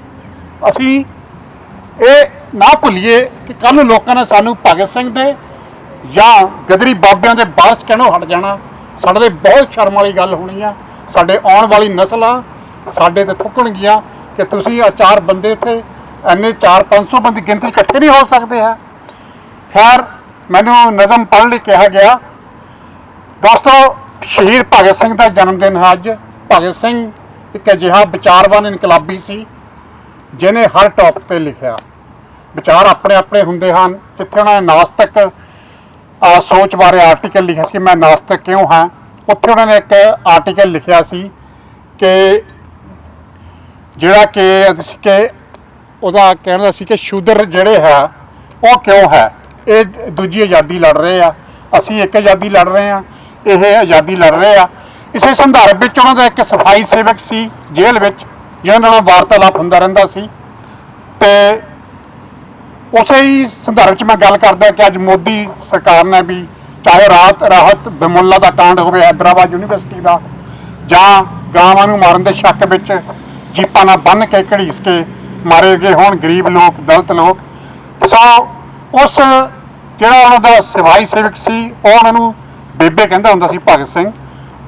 ਅਸੀਂ ਇਹ ਨਾ ਭੁੱਲੀਏ ਕਿ ਕੱਲ੍ਹ ਨੂੰ ਲੋਕਾਂ ਨੇ ਸਾਨੂੰ ਭਗਤ ਸਿੰਘ ਦੇ ਜਾਂ ਗਦਰੀ ਬਾਬਿਆਂ ਦੇ ਵਾਰਸ ਕਹਿਣੋਂ ਹਟ ਜਾਣਾ। ਸਾਡੇ ਤੇ ਬਹੁਤ ਸ਼ਰਮ ਵਾਲੀ ਗੱਲ ਹੋਣੀ ਆ। ਸਾਡੇ ਆਉਣ ਵਾਲੀ ਨਸਲਾਂ ਸਾਡੇ ਤੇ ਥੁੱਕਣਗੀਆਂ ਕਿ ਤੁਸੀਂ ਆ 4 ਬੰਦੇ ਇੱਥੇ ਇੰਨੇ 400-500 ਬੰਦੀ ਗਿਣਤੀ ਇਕੱਠੇ ਨਹੀਂ ਹੋ ਸਕਦੇ ਹੈ। ਖੈਰ, ਮੈਨੂੰ ਨਜ਼ਮ ਪੜ੍ਹਨ ਲਈ ਕਿਹਾ ਗਿਆ। ਦੋਸਤੋ, ਸ਼ਹੀਦ ਭਗਤ ਸਿੰਘ ਦਾ ਜਨਮ ਦਿਨ ਹੈ ਅੱਜ। ਭਗਤ ਸਿੰਘ ਇੱਕ ਅਜਿਹਾ ਵਿਚਾਰਵਾਨ ਇਨਕਲਾਬੀ ਸੀ ਜਿਹਨੇ ਹਰ ਟੌਪਿਕ 'ਤੇ ਲਿਖਿਆ। ਵਿਚਾਰ ਆਪਣੇ ਆਪਣੇ ਹੁੰਦੇ ਹਨ। ਜਿੱਥੇ ਉਹਨਾਂ ਨੇ ਨਾਸਤਿਕ ਸੋਚ ਬਾਰੇ ਆਰਟੀਕਲ ਲਿਖਿਆ ਸੀ, ਮੈਂ ਨਾਸਤਿਕ ਕਿਉਂ ਹਾਂ, ਉੱਥੇ ਉਹਨਾਂ ਨੇ ਇੱਕ ਆਰਟੀਕਲ ਲਿਖਿਆ ਸੀ ਕਿ ਜਿਹੜਾ ਕਿ ਉਹਦਾ ਕਹਿਣਾ ਸੀ ਕਿ ਸ਼ੂਦਰ ਜਿਹੜੇ ਹੈ ਉਹ ਕਿਉਂ ਹੈ, ਇਹ ਦੂਜੀ ਆਜ਼ਾਦੀ ਲੜ ਰਹੇ ਆ, ਅਸੀਂ ਇੱਕ ਆਜ਼ਾਦੀ ਲੜ ਰਹੇ ਹਾਂ, ਇਹ ਆਜ਼ਾਦੀ ਲੜ ਰਹੇ ਆ। ਇਸੇ ਸੰਦਰਭ ਵਿੱਚ ਉਹਨਾਂ ਦਾ ਇੱਕ ਸਫਾਈ ਸੇਵਕ ਸੀ ਜੇਲ੍ਹ ਵਿੱਚ, ਜਿਹਨਾਂ ਨਾਲ ਵਾਰਤਾਲਾਪ ਹੁੰਦਾ ਰਹਿੰਦਾ ਸੀ। ਤੇ ਉਸੇ ਹੀ ਸੰਦਰਭ 'ਚ ਮੈਂ ਗੱਲ ਕਰਦਾ ਕਿ ਅੱਜ ਮੋਦੀ ਸਰਕਾਰ ਨੇ ਵੀ, ਚਾਹੇ ਰਾਹਤ ਬਿਮੁੱਲਾ ਦਾ ਕਾਂਡ ਹੋਵੇ ਹੈਦਰਾਬਾਦ ਯੂਨੀਵਰਸਿਟੀ ਦਾ, ਜਾਂ ਗਾਵਾਂ ਨੂੰ ਮਾਰਨ ਦੇ ਸ਼ੱਕ ਵਿੱਚ ਜੀਪਾਂ ਨਾਲ ਬੰਨ੍ਹ ਕੇ ਘੜੀਸ ਕੇ ਮਾਰੇ ਗਏ ਹੋਣ ਗਰੀਬ ਲੋਕ, ਦਲਿਤ ਲੋਕ। ਸੋ ਉਸ ਜਿਹੜਾ ਉਹਨਾਂ ਦਾ ਸਿਪਾਹੀ ਸੇਵਕ ਸੀ ਉਹ ਉਹਨਾਂ ਨੂੰ ਬੇਬੇ ਕਹਿੰਦਾ ਹੁੰਦਾ ਸੀ ਭਗਤ ਸਿੰਘ।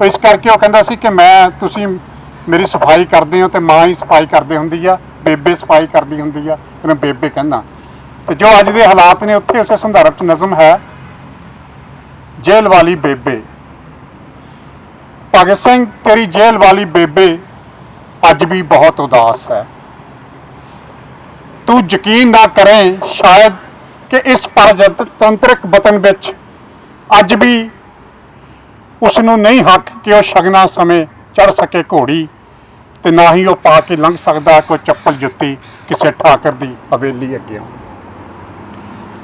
ਇਸ ਕਰਕੇ ਉਹ ਕਹਿੰਦਾ ਸੀ ਕਿ ਤੁਸੀਂ ਮੇਰੀ ਸਫਾਈ ਕਰਦੇ ਹੋ ਤੇ ਮਾਂ ਹੀ ਸਫਾਈ ਕਰਦੇ ਹੁੰਦੀ ਆ, ਬੇਬੇ ਸਫਾਈ ਕਰਦੀ ਹੁੰਦੀ ਆ, ਤੇ ਮੈਂ ਬੇਬੇ ਕਹਿੰਦਾ। ਤੇ ਜੋ ਅੱਜ ਦੇ ਹਾਲਾਤ ਨੇ ਉੱਥੇ ਉਸੇ ਸੰਦਰਭ 'ਚ ਨਜ਼ਮ ਹੈ, ਜੇਲ੍ਹ ਵਾਲੀ ਬੇਬੇ। ਭਗਤ ਸਿੰਘ ਤੇਰੀ ਜੇਲ੍ਹ ਵਾਲੀ ਬੇਬੇ ਅੱਜ ਵੀ ਬਹੁਤ ਉਦਾਸ ਹੈ। ਤੂੰ ਯਕੀਨ ਨਾ ਕਰੇ ਸ਼ਾਇਦ ਕਿ ਇਸ ਪਰਜਤੰਤਰਿਕ ਵਤਨ ਵਿੱਚ ਅੱਜ ਵੀ ਉਸ ਨੂੰ ਨਹੀਂ ਹੱਕ ਕਿ ਉਹ ਸ਼ਗਨਾਂ ਸਮੇਂ ਚੜ੍ਹ ਸਕੇ ਘੋੜੀ, ਤੇ ਨਾ ਹੀ ਉਹ ਪਾ ਕੇ ਲੰਘ ਸਕਦਾ ਕੋਈ ਚੱਪਲ ਜੁੱਤੀ ਕਿਸੇ ਠਾਕਰ ਦੀ ਹਵੇਲੀ ਅੱਗੇ।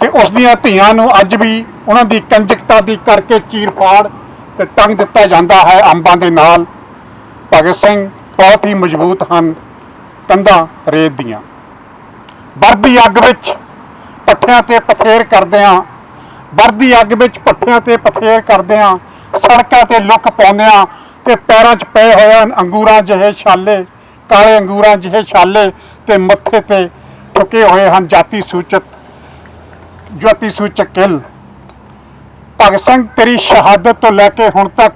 ਤੇ ਉਸ ਦੀਆਂ ਧੀਆਂ ਨੂੰ ਅੱਜ ਵੀ ਉਹਨਾਂ ਦੀ ਕੰਜਕਤਾ ਦੀ ਕਰਕੇ ਚੀਰ ਫਾੜ ਤੇ ਟੰਗ ਦਿੱਤਾ ਜਾਂਦਾ ਹੈ ਅੰਬਾਂ ਦੇ ਨਾਲ। ਭਗਤ ਸਿੰਘ ਬਹੁਤ ਹੀ ਮਜ਼ਬੂਤ ਹਨ, ਕੰਧਾਂ ਰੇਤ ਦੀਆਂ। ਵਰਦੀ ਅੱਗ ਵਿੱਚ ਪੱਠਿਆਂ ਤੇ ਪਥੇਰ ਕਰਦਿਆਂ, ਵਰਦੀ ਅੱਗ ਵਿੱਚ ਪੱਠਿਆਂ ਤੇ ਪਥੇਰ ਕਰਦਿਆਂ, ਸੜਕਾਂ ਤੇ ਲੁੱਕ ਪਾਉਂਦਿਆਂ ਤੇ ਪੈਰਾਂ 'ਚ ਪਏ ਹੋਏ ਅੰਗੂਰਾਂ ਜਿਹੇ ਛਾਲੇ, ਕਾਲੇ ਅੰਗੂਰਾਂ ਜਿਹੇ ਛਾਲੇ, ਤੇ ਮੱਥੇ ਤੇ ਠੁਕੇ ਹੋਏ ਹਨ ਜਾਤੀ ਸੂਚਕ ਕਿੱਲ। ਭਗਤ ਸਿੰਘ ਤੇਰੀ ਸ਼ਹਾਦਤ ਤੋਂ ਲੈ ਕੇ ਹੁਣ ਤੱਕ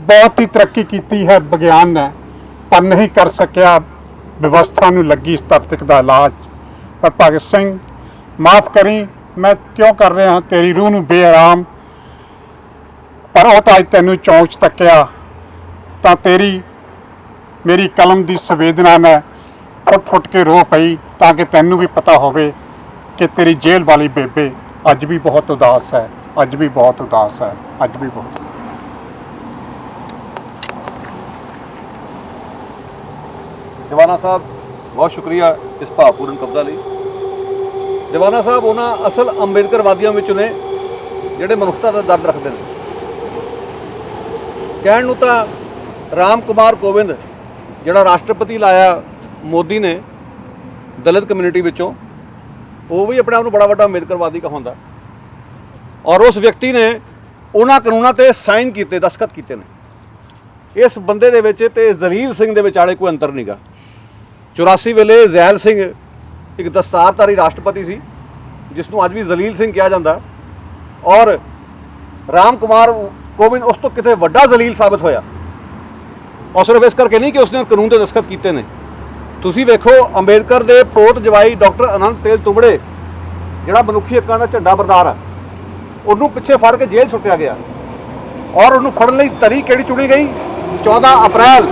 ਬਹੁਤ ਹੀ ਤਰੱਕੀ ਕੀਤੀ ਹੈ ਵਿਗਿਆਨ ਨੇ, ਪਰ ਨਹੀਂ ਕਰ ਸਕਿਆ ਵਿਵਸਥਾ ਨੂੰ ਲੱਗੀ ਸਥਾਪਿਤ ਦਾ ਇਲਾਜ। ਪਰ ਭਗਤ ਸਿੰਘ ਮਾਫ ਕਰੀ, ਮੈਂ ਕਿਉਂ ਕਰ ਰਿਹਾ ਹਾਂ ਤੇਰੀ ਰੂਹ ਨੂੰ ਬੇਆਰਾਮ, ਪਰ ਉਹ ਤਾਂ ਅੱਜ ਤੈਨੂੰ ਚੌਂਕ 'ਚ ਤੱਕਿਆ ਤਾਂ ਮੇਰੀ ਕਲਮ ਦੀ ਸੰਵੇਦਨਾ ਨੇ ਫੁੱਟ ਕੇ ਰੋ ਪਈ, ਤਾਂ ਕਿ ਤੈਨੂੰ ਵੀ ਪਤਾ ਹੋਵੇ ਕਿ ਤੇਰੀ ਜੇਲ੍ਹ ਵਾਲੀ ਬੇਬੇ ਅੱਜ ਵੀ ਬਹੁਤ ਉਦਾਸ ਹੈ, ਅੱਜ ਵੀ ਬਹੁਤ ਉਦਾਸ ਹੈ, ਅੱਜ ਵੀ ਬਹੁਤ। ਜਵਾਨਾ ਸਾਹਿਬ ਬਹੁਤ ਸ਼ੁਕਰੀਆ ਇਸ ਭਾਵਪੂਰਨ ਕਵਿਤਾ ਲਈ। ਜਵਾਨਾ ਸਾਹਿਬ ਉਹਨਾਂ ਅਸਲ ਅੰਬੇਦਕਰਵਾਦੀਆਂ ਵਿੱਚੋਂ ਨੇ ਜਿਹੜੇ ਮਨੁੱਖਤਾ ਦਾ ਦਰਦ ਰੱਖਦੇ ਨੇ। ਕਹਿਣ ਨੂੰ ਤਾਂ ਰਾਮ ਕੁਮਾਰ ਕੋਵਿੰਦ ਜਿਹੜਾ ਰਾਸ਼ਟਰਪਤੀ ਲਾਇਆ ਮੋਦੀ ਨੇ ਦਲਿਤ ਕਮਿਊਨਿਟੀ ਵਿੱਚੋਂ, ਉਹ ਵੀ ਆਪਣੇ ਆਪ ਨੂੰ ਬੜਾ ਵੱਡਾ ਅੰਬੇਦਕਰਵਾਦੀ ਕਹਾਉਂਦਾ, ਔਰ ਉਸ ਵਿਅਕਤੀ ਨੇ ਉਹਨਾਂ ਕਾਨੂੰਨਾਂ ਤੇ ਸਾਈਨ ਕੀਤੇ, ਦਸਤਖਤ ਕੀਤੇ ਨੇ। ਇਸ ਬੰਦੇ ਦੇ ਵਿੱਚ ਤੇ ਜ਼ਲੀਲ ਸਿੰਘ ਦੇ ਵਿਚਾਲੇ ਕੋਈ ਅੰਤਰ ਨਹੀਂਗਾ। 84 ਵੇਲੇ ਜ਼ੈਲ ਸਿੰਘ ਇੱਕ ਦਸਤਾਰਧਾਰੀ ਰਾਸ਼ਟਰਪਤੀ ਸੀ ਜਿਸ ਨੂੰ ਅੱਜ ਵੀ ਜ਼ਲੀਲ ਸਿੰਘ ਕਿਹਾ ਜਾਂਦਾ, ਔਰ ਰਾਮ ਕੁਮਾਰ ਕੋਵਿੰਦ ਉਸ ਤੋਂ ਕਿਤੇ ਵੱਡਾ ਜ਼ਲੀਲ ਸਾਬਤ ਹੋਇਆ। ਔਰ ਸਿਰਫ ਇਸ ਕਰਕੇ ਨਹੀਂ ਕਿ ਉਸਨੇ ਕਾਨੂੰਨ ਤੇ ਦਸਤਖਤ ਕੀਤੇ ਨੇ। ਤੁਸੀਂ ਵੇਖੋ ਅੰਬੇਦਕਰ ਦੇ ਪੋਤ ਜਵਾਈ ਡਾਕਟਰ ਅਨੰਤ ਤੇਲ ਤੁੰਬੜੇ ਜਿਹੜਾ ਮਨੁੱਖੀ ਹੱਕਾਂ ਦਾ ਝੰਡਾ ਬਰਦਾਰ ਆ, ਉਹਨੂੰ ਪਿੱਛੇ ਫੜ ਕੇ ਜੇਲ੍ਹ ਸੁੱਟਿਆ ਗਿਆ, ਔਰ ਉਹਨੂੰ ਫੜਨ ਲਈ ਤਰੀਕ ਕਿਹੜੀ ਚੁਣੀ ਗਈ? 14 ਅਪ੍ਰੈਲ,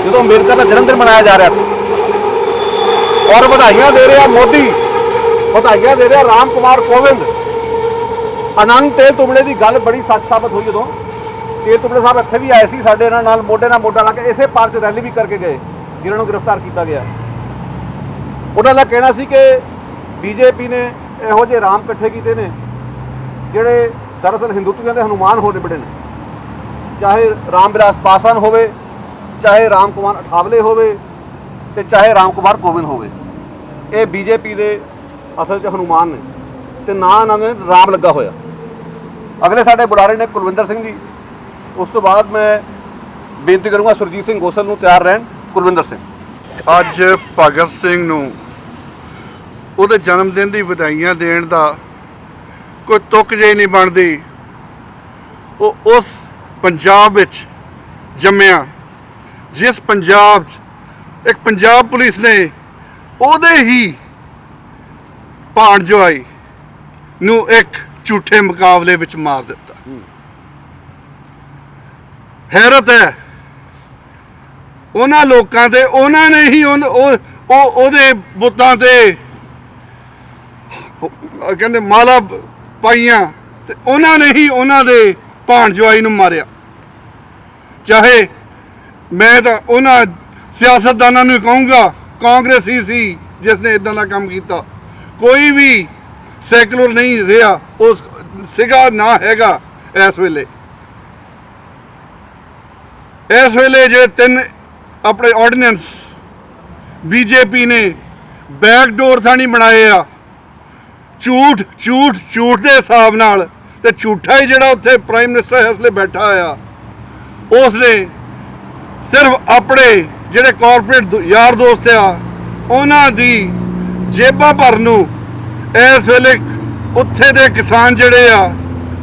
ਜਦੋਂ ਅੰਬੇਦਕਰ ਦਾ ਜਨਮ ਦਿਨ ਮਨਾਇਆ ਜਾ ਰਿਹਾ ਸੀ। ਔਰ ਵਧਾਈਆਂ ਦੇ ਰਿਹਾ ਮੋਦੀ, ਵਧਾਈਆਂ ਦੇ ਰਿਹਾ ਰਾਮ ਕੁਮਾਰ ਕੋਵਿੰਦ। ਅਨੰਤ ਤੇਲ ਤੁੰਬੜੇ ਦੀ ਗੱਲ ਬੜੀ ਸੱਚ ਸਾਬਤ ਹੋਈ ਜਦੋਂ ਤੇਲ ਤੁੰਬੜੇ ਸਾਹਿਬ ਇੱਥੇ ਵੀ ਆਏ ਸੀ, ਸਾਡੇ ਨਾਲ ਮੋਢੇ ਨਾਲ ਮੋਢਾ ਲਾ ਕੇ ਇਸੇ ਪਾਰਕ 'ਚ ਰੈਲੀ ਵੀ ਕਰਕੇ ਗਏ ਜਿਨ੍ਹਾਂ ਨੂੰ ਗ੍ਰਿਫਤਾਰ ਕੀਤਾ ਗਿਆ। ਉਹਨਾਂ ਦਾ ਕਹਿਣਾ ਸੀ ਕਿ ਬੀਜੇਪੀ ਨੇ ਇਹੋ ਜਿਹੇ ਰਾਮ ਇਕੱਠੇ ਕੀਤੇ ਨੇ ਜਿਹੜੇ ਦਰਅਸਲ ਹਿੰਦੂਤਵੀਆਂ ਦੇ ਹਨੂਮਾਨ ਹੋ ਨਿਬੜੇ ਨੇ, ਚਾਹੇ ਰਾਮ ਵਿਲਾਸ ਪਾਸਵਾਨ ਹੋਵੇ, ਚਾਹੇ ਰਾਮ ਕੁਮਾਰ ਅਠਾਵਲੇ ਹੋਵੇ, ਤੇ ਚਾਹੇ ਰਾਮ ਕੁਮਾਰ ਕੋਵਿੰਦ ਹੋਵੇ। ਇਹ ਬੀਜੇਪੀ ਦੇ ਅਸਲ 'ਚ ਹਨੂਮਾਨ ਨੇ ਤੇ ਨਾ ਇਹਨਾਂ ਨੇ ਰਾਮ ਲੱਗਾ ਹੋਇਆ। ਅਗਲੇ ਸਾਡੇ ਬੁਲਾਰੇ ਨੇ ਕੁਲਵਿੰਦਰ ਸਿੰਘ ਜੀ, ਉਸ ਤੋਂ ਬਾਅਦ ਮੈਂ ਬੇਨਤੀ ਕਰੂੰਗਾ ਸੁਰਜੀਤ ਸਿੰਘ ਗੋਸਲ ਨੂੰ ਤਿਆਰ ਰਹਿਣ। ਕੁਲਵਿੰਦਰ ਸਿੰਘ। ਅੱਜ ਭਗਤ ਸਿੰਘ ਨੂੰ ਉਹਦੇ ਜਨਮ ਦਿਨ ਦੀ ਵਧਾਈਆਂ ਦੇਣ ਦਾ ਕੋਈ ਤੁਕ ਜਿਹੀ ਨਹੀਂ ਬਣਦੀ। ਉਹ ਉਸ ਪੰਜਾਬ ਵਿੱਚ ਜੰਮਿਆ ਜਿਸ ਪੰਜਾਬ 'ਚ ਇੱਕ ਪੰਜਾਬ ਪੁਲਿਸ ਨੇ ਉਹਦੇ ਹੀ ਭਾਣਜੋਈ ਨੂੰ ਇੱਕ ਝੂਠੇ ਮੁਕਾਬਲੇ ਵਿੱਚ ਮਾਰ ਦਿੱਤਾ। ਹੈਰਤ ਹੈ ਉਹਨਾਂ ਲੋਕਾਂ ਤੇ, ਉਹਨਾਂ ਨੇ ਹੀ ਉਹਦੇ ਬੁੱਤਾਂ ਤੇ ਕਹਿੰਦੇ ਮਾਲਾ ਪਾਈਆਂ ਤੇ ਉਹਨਾਂ ਨੇ ਹੀ ਉਹਨਾਂ ਦੇ ਭਾਣਜਵਾਈ ਨੂੰ ਮਾਰਿਆ। ਚਾਹੇ ਮੈਂ ਤਾਂ ਉਹਨਾਂ ਸਿਆਸਤਦਾਨਾਂ ਨੂੰ ਕਹੂੰਗਾ ਕਾਂਗਰਸ ਹੀ ਸੀ ਜਿਸ ਨੇ ਇਦਾਂ ਦਾ ਕੰਮ ਕੀਤਾ, ਕੋਈ ਵੀ ਸੈਕੂਲਰ ਨਹੀਂ ਰਿਹਾ ਉਸ ਸੀਗਾ ਨਾ ਹੈਗਾ। ਇਸ ਵੇਲੇ ਜਿਹੜੇ 3 ਆਪਣੇ ਆਰਡੀਨੈਂਸ ਬੀਜੇਪੀ ਨੇ ਬੈਕਡੋਰ ਥਾਣੀ ਬਣਾਏ ਆ, ਝੂਠ ਦੇ ਹਿਸਾਬ ਨਾਲ, ਤੇ ਝੂਠਾ ਹੀ ਜਿਹੜਾ ਉੱਥੇ ਪ੍ਰਾਈਮ ਮਿਨਿਸਟਰ ਇਸ ਲਈ ਬੈਠਾ ਆ, ਉਸ ਨੇ ਸਿਰਫ ਆਪਣੇ ਜਿਹੜੇ ਕਾਰਪੋਰੇਟ ਯਾਰ ਦੋਸਤ ਆ ਉਹਨਾਂ ਦੀ ਜੇਬਾਂ ਭਰਨ ਨੂੰ ਇਸ ਵੇਲੇ ਉੱਥੇ ਦੇ ਕਿਸਾਨ ਜਿਹੜੇ ਆ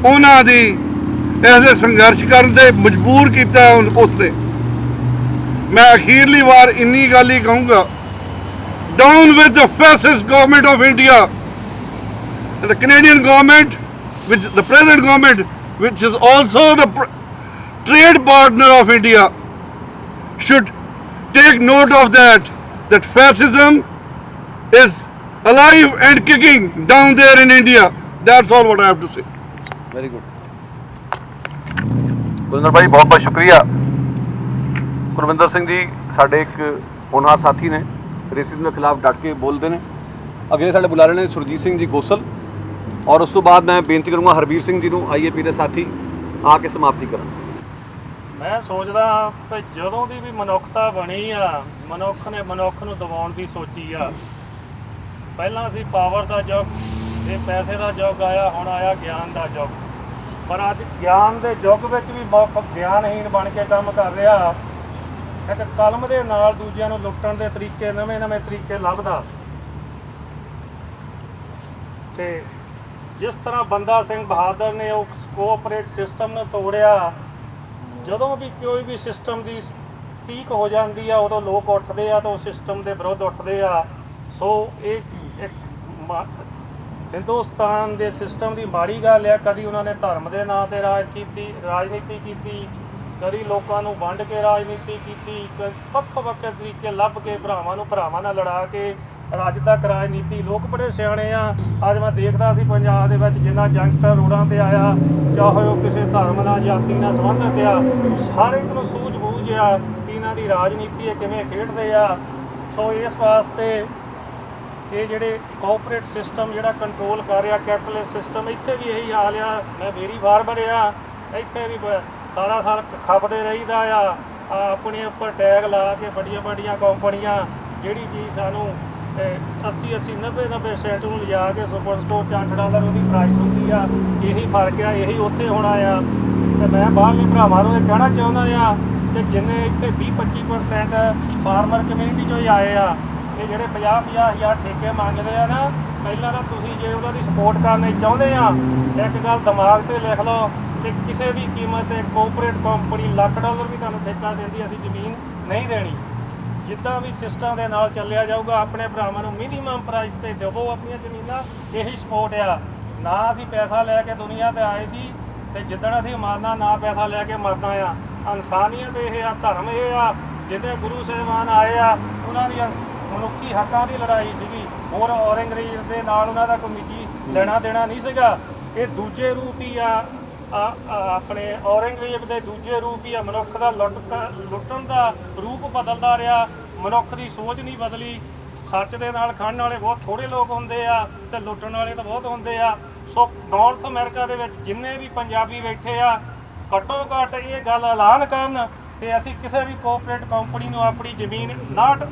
ਉਹਨਾਂ ਦੀ ਇਹਦੇ ਸੰਘਰਸ਼ ਕਰਨ ਤੇ ਮਜਬੂਰ ਕੀਤਾ ਉਸਨੇ। ਮੈਂ ਅਖੀਰਲੀ ਵਾਰ ਇੰਨੀ ਗੱਲ ਹੀ ਕਹੂੰਗਾ, down with the fascist government of India. The Canadian government, which the present government, which is also the trade partner of India, should take note of that fascism is alive and kicking down there in India. That's all what I have to say. Very good. Gurvinder ਭਾਈ ਬਹੁਤ ਬਹੁਤ ਸ਼ੁਕਰੀਆ। ਗੁਰਵਿੰਦਰ ਸਿੰਘ ਜੀ ਸਾਡੇ ਇੱਕ ਹੋਣਹਾਰ ਸਾਥੀ ਨੇ, racism ਦੇ ਖਿਲਾਫ ਡਟ ਕੇ ਬੋਲਦੇ ਨੇ। ਅਗਲੇ ਸਾਡੇ ਬੁਲਾ ਰਹੇ ਨੇ ਸੁਰਜੀਤ ਸਿੰਘ ਜੀ ਗੋਸਲ, ਔਰ ਉਸ ਤੋਂ ਬਾਅਦ ਮੈਂ ਬੇਨਤੀ ਕਰੂੰਗਾ ਹਰਬੀਰ ਸਿੰਘ ਜੀ ਨੂੰ, IAP ਦੇ ਸਾਥੀ, ਆ ਕੇ ਸਮਾਪਤੀ ਕਰਨ। ਮੈਂ ਸੋਚਦਾ ਕਿ ਜਦੋਂ ਦੀ ਵੀ ਮਨੁੱਖਤਾ ਬਣੀ ਆ, ਮਨੁੱਖ ਨੇ ਮਨੁੱਖ ਨੂੰ ਦਬਾਉਣ ਦੀ ਸੋਚੀ ਆ। ਪਹਿਲਾਂ ਸੀ ਪਾਵਰ ਦਾ ਯੁੱਗ, ਇਹ ਪੈਸੇ ਦਾ ਯੁੱਗ ਆਇਆ, ਹੁਣ ਆਇਆ ਗਿਆਨ ਦਾ ਯੁੱਗ। ਪਰ ਅੱਜ ਗਿਆਨ ਦੇ ਯੁੱਗ ਵਿੱਚ ਵੀ ਮਨੁੱਖ ਗਿਆਨਹੀਨ ਬਣ ਕੇ ਕੰਮ ਕਰ ਰਿਹਾ। ਇੱਕ ਕਲਮ ਦੇ ਨਾਲ ਦੂਜਿਆਂ ਨੂੰ ਲੁੱਟਣ ਦੇ ਤਰੀਕੇ, ਨਵੇਂ ਤਰੀਕੇ ਲੱਭਦਾ। ਤੇ ਜਿਸ ਤਰ੍ਹਾਂ ਬੰਦਾ ਸਿੰਘ ਬਹਾਦਰ ਨੇ ਉਹ ਕੋਆਪਰੇਟ ਸਿਸਟਮ ਨੂੰ ਤੋੜਿਆ, ਜਦੋਂ ਵੀ ਕੋਈ ਵੀ ਸਿਸਟਮ ਦੀ ਪੀਕ ਹੋ ਜਾਂਦੀ ਆ ਉਦੋਂ ਲੋਕ ਉੱਠਦੇ ਆ ਤਾਂ ਉਹ ਸਿਸਟਮ ਦੇ ਵਿਰੁੱਧ ਉੱਠਦੇ ਆ। ਸੋ ਇਹ ਇੱਕ ਹਿੰਦੁਸਤਾਨ ਦੇ ਸਿਸਟਮ ਦੀ ਮਾੜੀ ਗੱਲ ਆ। ਕਦੀ ਉਹਨਾਂ ਨੇ ਧਰਮ ਦੇ ਨਾਂ 'ਤੇ ਰਾਜਨੀਤੀ ਕੀਤੀ, ਕਦੀ ਲੋਕਾਂ ਨੂੰ ਵੰਡ ਕੇ ਰਾਜਨੀਤੀ ਕੀਤੀ, ਵੱਖ-ਵੱਖ ਤਰੀਕੇ ਲੱਭ ਕੇ ਭਰਾਵਾਂ ਨੂੰ ਭਰਾਵਾਂ ਨਾਲ ਲੜਾ ਕੇ ਅੱਜ ਤੱਕ ਰਾਜਨੀਤੀ। ਲੋਕ ਬੜੇ ਸਿਆਣੇ ਆ। ਅੱਜ ਮੈਂ ਦੇਖਦਾ ਸੀ ਪੰਜਾਬ ਦੇ ਵਿੱਚ ਜਿੰਨਾ ਯੰਗਸਟਰ ਰੋਡਾਂ 'ਤੇ ਆਇਆ, ਚਾਹੇ ਉਹ ਕਿਸੇ ਧਰਮ ਨਾਲ ਜਾਤੀ ਨਾਲ ਸੰਬੰਧਿਤ ਆ, ਹਰ ਇੱਕ ਨੂੰ ਸੂਝ-ਬੂਝ ਆ ਕਿ ਇਹਨਾਂ ਦੀ ਰਾਜਨੀਤੀ ਇਹ ਕਿਵੇਂ ਖੇਡਦੇ ਆ। ਸੋ ਇਸ ਵਾਸਤੇ ਇਹ ਜਿਹੜੇ ਕੋਆਪਰੇਟ ਸਿਸਟਮ ਜਿਹੜਾ ਕੰਟਰੋਲ ਕਰ ਰਿਹਾ, ਕੈਪੀਟਲਿਸਟ ਸਿਸਟਮ, ਇੱਥੇ ਵੀ ਇਹੀ ਹਾਲ ਆ। ਮੈਂ ਮੇਰੀ ਫਾਰਮਰ ਆ, ਇੱਥੇ ਵੀ ਸਾਰਾ ਸਾਲ ਖਪਦੇ ਰਹੀਦਾ ਆ। ਆਪਣੇ ਉੱਪਰ ਟੈਗ ਲਾ ਕੇ ਵੱਡੀਆਂ ਕੰਪਨੀਆਂ ਜਿਹੜੀ ਚੀਜ਼ ਸਾਨੂੰ 80 90 ਸੈਂਟ ਨੂੰ ਲਿਜਾ ਕੇ ਸੁਪਰ ਸਟੋਰ 'ਚ $8 ਉਹਦੀ ਪ੍ਰਾਈਸ ਹੁੰਦੀ ਆ। ਇਹੀ ਫਰਕ ਆ, ਇਹੀ ਉੱਥੇ ਹੋਣਾ ਆ। ਅਤੇ ਮੈਂ ਬਾਹਰਲੇ ਭਰਾਵਾਂ ਨੂੰ ਇਹ ਕਹਿਣਾ ਚਾਹੁੰਦਾ ਆ ਕਿ ਜਿੰਨੇ ਇੱਥੇ 20-25% ਫਾਰਮਰ ਕਮਿਊਨਿਟੀ 'ਚੋਂ ਹੀ ਆਏ ਆ, ਇਹ ਜਿਹੜੇ 50-50 ਹਜ਼ਾਰ ਠੇਕੇ ਮੰਗਦੇ ਆ ਨਾ, ਪਹਿਲਾਂ ਤਾਂ ਤੁਸੀਂ ਜੇ ਉਹਨਾਂ ਦੀ ਸਪੋਰਟ ਕਰਨੀ ਚਾਹੁੰਦੇ ਆ, ਇੱਕ ਗੱਲ ਦਿਮਾਗ 'ਤੇ ਲਿਖ ਲਓ ਕਿ ਕਿਸੇ ਵੀ ਕੀਮਤ 'ਤੇ ਕੋਆਪਰੇਟ ਕੰਪਨੀ $1,00,000 ਵੀ ਤੁਹਾਨੂੰ ਠੇਕਾ ਦਿੰਦੀ, ਅਸੀਂ ਜ਼ਮੀਨ ਨਹੀਂ ਦੇਣੀ। ਜਿੱਦਾਂ ਵੀ ਸਿਸਟਮ ਦੇ ਨਾਲ ਚੱਲਿਆ ਜਾਊਗਾ, ਆਪਣੇ ਭਰਾਵਾਂ ਨੂੰ ਮਿਨੀਮਮ ਪ੍ਰਾਈਸ 'ਤੇ ਦੇਵੋ ਆਪਣੀਆਂ ਜ਼ਮੀਨਾਂ। ਇਹੀ ਸਪੋਰਟ ਆ। ਨਾ ਅਸੀਂ ਪੈਸਾ ਲੈ ਕੇ ਦੁਨੀਆ 'ਤੇ ਆਏ ਸੀ, ਅਤੇ ਜਿੱਦਣ ਅਸੀਂ ਮਰਨਾ ਨਾ ਪੈਸਾ ਲੈ ਕੇ ਮਰਨਾ ਆ। ਇਨਸਾਨੀਅਤ ਇਹ ਆ, ਧਰਮ ਇਹ ਆ। ਜਿਹਦੇ ਗੁਰੂ ਸਾਹਿਬਾਨ ਆਏ ਆ, ਉਹਨਾਂ ਦੀਆਂ ਮਨੁੱਖੀ ਹੱਕਾਂ ਦੀ ਲੜਾਈ ਸੀਗੀ। ਹੋਰ ਔਰੰਗਜ਼ੇਬ ਦੇ ਨਾਲ ਉਹਨਾਂ ਦਾ ਕੋਈ ਨਿੱਜੀ ਲੈਣਾ ਦੇਣਾ ਨਹੀਂ ਸੀਗਾ। ਇਹ ਦੂਜੇ ਰੂਪ ਹੀ ਆ, ਆਪਣੇ ਔਰੰਗਜ਼ੇਬ ਦੇ ਦੂਜੇ ਰੂਪ ਹੀ ਆ। ਮਨੁੱਖ ਦਾ ਲੁੱਟਣ ਦਾ ਰੂਪ ਬਦਲਦਾ ਰਿਹਾ, ਮਨੁੱਖ ਦੀ ਸੋਚ ਨਹੀਂ ਬਦਲੀ। ਸੱਚ ਦੇ ਨਾਲ ਖੜਨ ਵਾਲੇ ਬਹੁਤ ਥੋੜ੍ਹੇ ਲੋਕ ਹੁੰਦੇ ਆ ਅਤੇ ਲੁੱਟਣ ਵਾਲੇ ਤਾਂ ਬਹੁਤ ਹੁੰਦੇ ਆ। ਸੋ ਨਾਰਥ ਅਮਰੀਕਾ ਦੇ ਵਿੱਚ ਜਿੰਨੇ ਵੀ ਪੰਜਾਬੀ ਬੈਠੇ ਆ, ਘੱਟੋ ਘੱਟ ਇਹ ਗੱਲ ਐਲਾਨ ਕਰਨ ਕਿ ਅਸੀਂ ਕਿਸੇ ਵੀ ਕੋਆਪਰੇਟ ਕੰਪਨੀ ਨੂੰ ਆਪਣੀ ਜ਼ਮੀਨ ਨਾਟ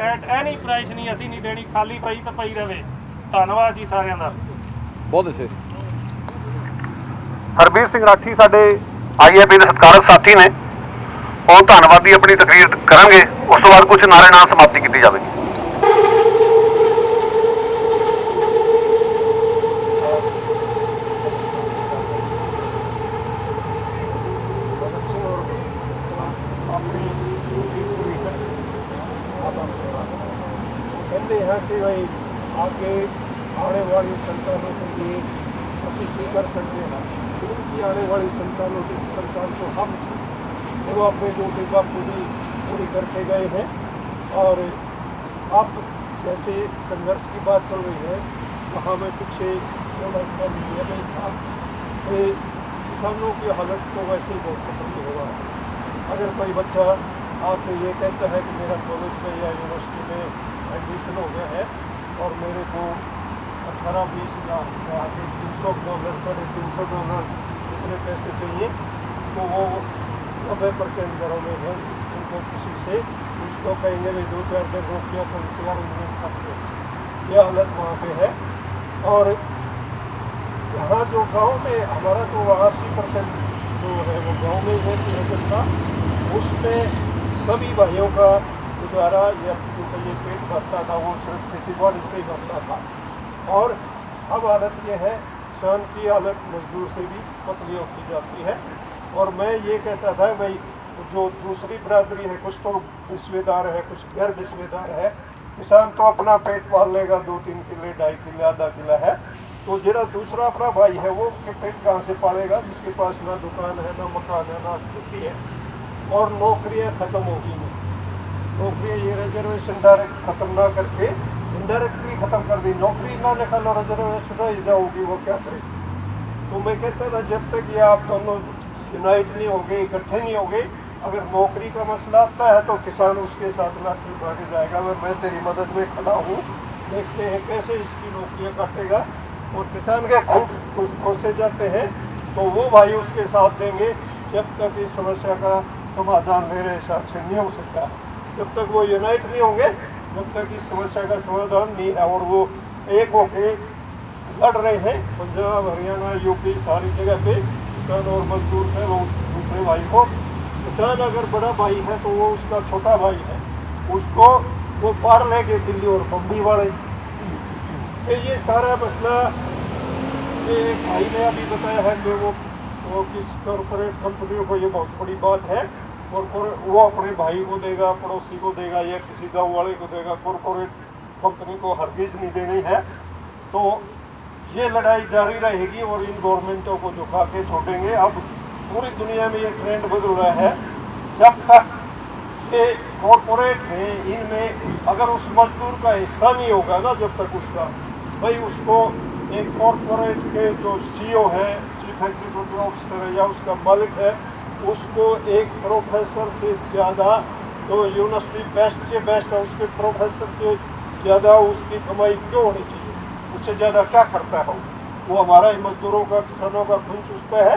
ਐਟ ਐਨੀ ਪ੍ਰਾਈਸ ਨਹੀਂ, ਅਸੀਂ ਨਹੀਂ ਦੇਣੀ। ਖਾਲੀ ਪਈ ਤਾਂ ਪਈ ਰਵੇ। ਧੰਨਵਾਦ ਜੀ ਸਾਰਿਆਂ ਦਾ। ਬਹੁਤ ਅੱਛੇ। ਹਰਬੀਰ ਸਿੰਘ ਰਾਠੀ ਸਾਡੇ IAP ਦੇ ਸਤਿਕਾਰਤ ਸਾਥੀ ਨੇ, ਉਹ ਧੰਨਵਾਦੀ ਆਪਣੀ ਤਕਰੀਰ ਕਰਾਂਗੇ। ਉਸ ਤੋਂ ਬਾਅਦ ਕੁਝ ਨਾਰੇ ਨਾਲ ਸਮਾਪਤੀ ਕੀਤੀ ਜਾਵੇਗੀ। कहते हैं कि भाई आगे आने वाली संतानों के लिए ਅਸੀਂ ਕੀ ਕਰ ਸਕਦੇ ਹਾਂ। उनकी आने वाली संतान को हम वो अपने ड्यूटी का पूरी करके गए हैं। और अब जैसे संघर्ष की बात चल रही है, वहाँ में पीछे ऐसा नहीं था कि किसानों की हालत तो वैसे ही बहुत खतरनाक होगा। अगर कोई बच्चा आके ये कहता है कि मेरा कॉलेज में या यूनिवर्सिटी में एडमिशन हो गया है और मेरे को 18-20 लाख $300 $350 इतने पैसे चाहिए, तो वो 90% घरों में है उनको किसी से उसको कहेंगे भाई 2-4 दिन रोक दिया तो इस बार उन्हें करते। यह हालत वहाँ पे है। और यहाँ जो गांव में हमारा तो 80% जो है वो गांव में है लेकिन था, उसमें सभी भाइयों का गुजारा या उनका ये पेट भरता था वो सिर्फ खेती बाड़ी से ही भरता था। और अब हालत ये है, किसान की हालत मजदूर से भी पतली होती जाती है। और मैं ये कहता था भाई, जो दूसरी बरादरी है, कुछ तो हिस्सेदार है, कुछ गैर हिस्सेदार है। किसान तो अपना पेट पाल लेगा, 2-3 किले, 2.5 किले, आधा किला है, तो जरा दूसरा अपना भाई है वो के पेट कहाँ से पालेगा, जिसके पास ना दुकान है, ना मकान है, ना खेती है। और नौकरियाँ ख़त्म होगी, नौकरियाँ ये रिजर्वेशन डायरेक्ट ख़त्म ना करके इनडायरेक्टली ख़त्म कर दी। नौकरी ना निकालो, रिजर्वेशन रह जाओगी, वो क्या करे। तो मैं कहता था जब तक ये आप दोनों यूनाइट नहीं होंगे, इकट्ठे नहीं होंगे, अगर नौकरी का मसला आता है तो किसान उसके साथ लाठी उठा के जाएगा। अगर मैं तेरी मदद में खड़ा हूँ, देखते हैं कैसे इसकी नौकरियाँ काटेगा। और किसान के खूब खोसे जाते हैं तो वो भाई उसके साथ देंगे, जब तक इस समस्या का समाधान मेरे हिसाब से नहीं हो सकता। जब तक वो यूनाइट नहीं होंगे, जब तक इस समस्या का समाधान नहीं है। और वो एक होके लड़ रहे हैं, पंजाब, हरियाणा, यूपी, सारी जगह पे किसान और मजदूर है वो दूसरे भाई को। किसान अगर बड़ा भाई है तो वो उसका छोटा भाई है, उसको वो पार लेंगे दिल्ली और बम्बई वाले। तो ये सारा मसला ये भाई ने अभी बताया है कि वो किस कॉरपोरेट कंपनियों को, ये बहुत बड़ी बात है। कॉरपोरेट वो अपने भाई को देगा, पड़ोसी को देगा, या किसी गांव वाले को देगा, कॉरपोरेट कंपनी को हरगिज नहीं देनी है। तो ये लड़ाई जारी रहेगी और इन गवर्नमेंटों को झुका के छोड़ेंगे। अब पूरी दुनिया में ये ट्रेंड बदल रहा है, जब तक ये कॉरपोरेट हैं, इनमें अगर उस मजदूर का हिस्सा नहीं होगा ना, जब तक उसका भाई उसको एक कॉरपोरेट के जो सीईओ है, चीफ एग्जीक्यूटिव ऑफिसर है, या उसका मालिक है, उसको एक प्रोफेसर से ज़्यादा, तो यूनिवर्सिटी बेस्ट से बेस्ट है, उसके प्रोफेसर से ज़्यादा उसकी कमाई क्यों होनी चाहिए? उससे ज़्यादा क्या करता है वो? हमारा मजदूरों का, किसानों का खून चूसता है।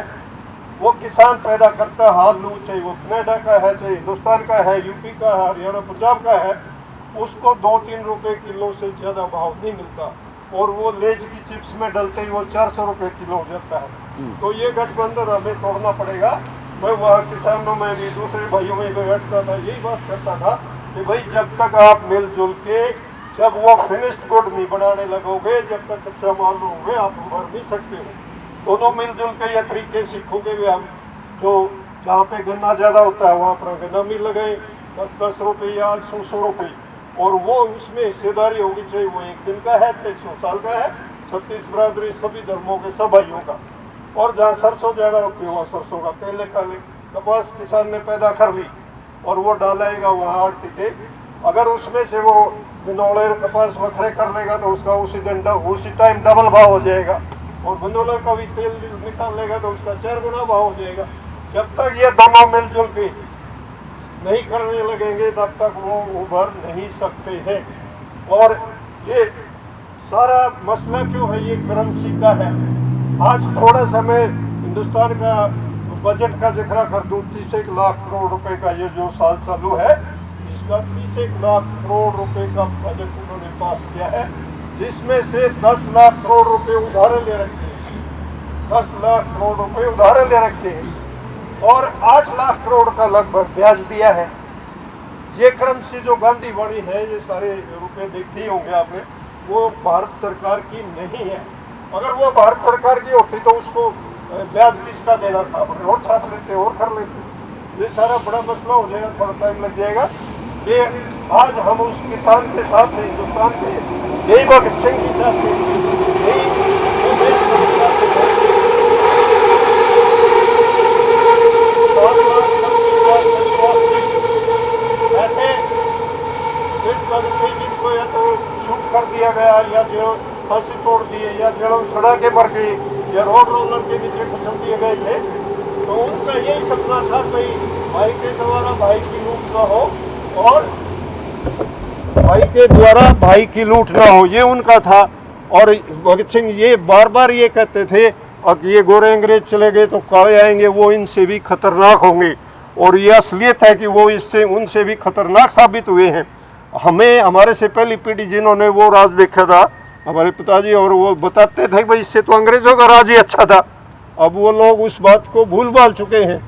वो किसान पैदा करता है, हाल लू, चाहे वो कनाडा का है, चाहे हिंदुस्तान का है, यूपी का है, हरियाणा, पंजाब का है, उसको 2-3 रुपये किलो से ज़्यादा भाव नहीं मिलता। और वो लेज की चिप्स में डलते ही वो 400 रुपये किलो हो जाता है। तो ये गठबंधन हमें तोड़ना पड़ेगा। मैं वहाँ किसानों में भी, दूसरे भाइयों में भी बैठता था, यही बात करता था कि भाई जब तक आप मिलजुल के, जब वो फिनिश्ड गुड नहीं बनाने लगोगे, जब तक कच्चा माल लोगे, आप उभर नहीं सकते हो। दोनों मिलजुल के ये तरीके सीखोगे भी हम, जो जहाँ पे गन्ना ज़्यादा होता है वहाँ पर गन्ना मिल लगाए 10-10 रुपये या 100 रुपये, और वो उसमें हिस्सेदारी होगी, चाहे वो 1 दिन का है, चाहे 100 साल का है। 36 बरादरी, सभी धर्मों के, सब भाइयों का। और जहाँ सरसों ज़्यादा होती है वहाँ सरसों का तेल निकाले। कपास किसान ने पैदा कर ली और वो डालेगा वहाँ आड़ती के, अगर उसमें से वो बिनौले कपास वखरे कर लेगा तो उसका उसी टाइम डबल भाव हो जाएगा। और बिनौले का भी तेल निकाल लेगा तो उसका 4 गुना भाव हो जाएगा। जब तक ये दोनों मिलजुल के नहीं करने लगेंगे तब तक वो उभर नहीं सकते हैं। और ये सारा मसला क्यों है, ये करेंसी का है। आज थोड़ा सा मैं हिंदुस्तान का बजट का जिक्र कर दूँ। 30 लाख करोड़ रुपए का ये जो साल चालू है, इसका 30 लाख करोड़ रुपए का बजट उन्होंने पास किया है, जिसमें से 10 लाख करोड़ रुपए उधारे ले रखे हैं। 10 लाख करोड़ रुपए उधारे ले रखे हैं और 8 लाख करोड़ का लगभग ब्याज दिया है। ये करेंसी जो गांधी वाली है, ये सारे रुपए देखे होंगे आपने, वो भारत सरकार की नहीं है। अगर वो भारत सरकार की होती तो उसको ब्याज किसका देना था, अपने और छाप लेते और कर लेते। ये सारा बड़ा मसला हो जाएगा, थोड़ा टाइम लग जाएगा। ये आज हम उस किसान के साथ हैं, हिंदुस्तान के, यही भगत सिंह की जात थे, यही ऐसे इस भगत सिंह जिनको या तो शूट कर दिया गया, या जो फांसी तोड़ दिए, या जेलों सड़ा के मर गए, या रोड रोलर के नीचे कुचल दिए गए थे। तो उनका यही सपना था कि भाई के द्वारा भाई की लूट ना हो, और भाई के द्वारा भाई की लूट ना हो, ये उनका था। और भगत सिंह ये बार बार ये कहते थे, अब ये गोरे अंग्रेज चले गए तो काले आएंगे, वो इनसे भी खतरनाक होंगे। और ये असलियत है कि वो इससे उनसे भी खतरनाक साबित हुए हैं। हमें, हमारे से पहली पीढ़ी जिन्होंने वो राज देखा था, हमारे पिताजी, और वो बताते थे भाई इससे तो अंग्रेजों का राज ही अच्छा था। अब वो लोग उस बात को भूल भाल चुके हैं।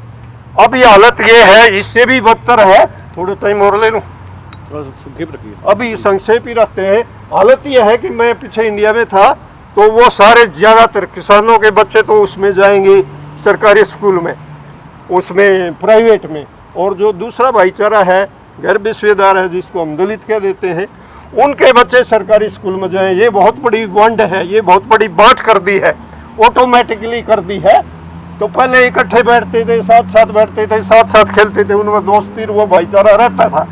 अब ये हालत ये है, इससे भी बदतर है। थोड़ा टाइम और ले लूँ, अभी संक्षेप ही रखते हैं। हालत यह है कि मैं पीछे इंडिया में था तो वो सारे ज़्यादातर किसानों के बच्चे तो उसमें जाएंगे सरकारी स्कूल में, उसमें प्राइवेट में, और जो दूसरा भाईचारा है गैर विश्वेदार है जिसको हम दलित कह देते हैं, उनके बच्चे सरकारी स्कूल में जाएं। ये बहुत बड़ी वंड है, ये बहुत बड़ी बांट कर दी है, ऑटोमेटिकली कर दी है। तो पहले इकट्ठे बैठते थे, साथ साथ बैठते थे, साथ साथ खेलते थे, उनमें दोस्ती वो भाईचारा रहता था,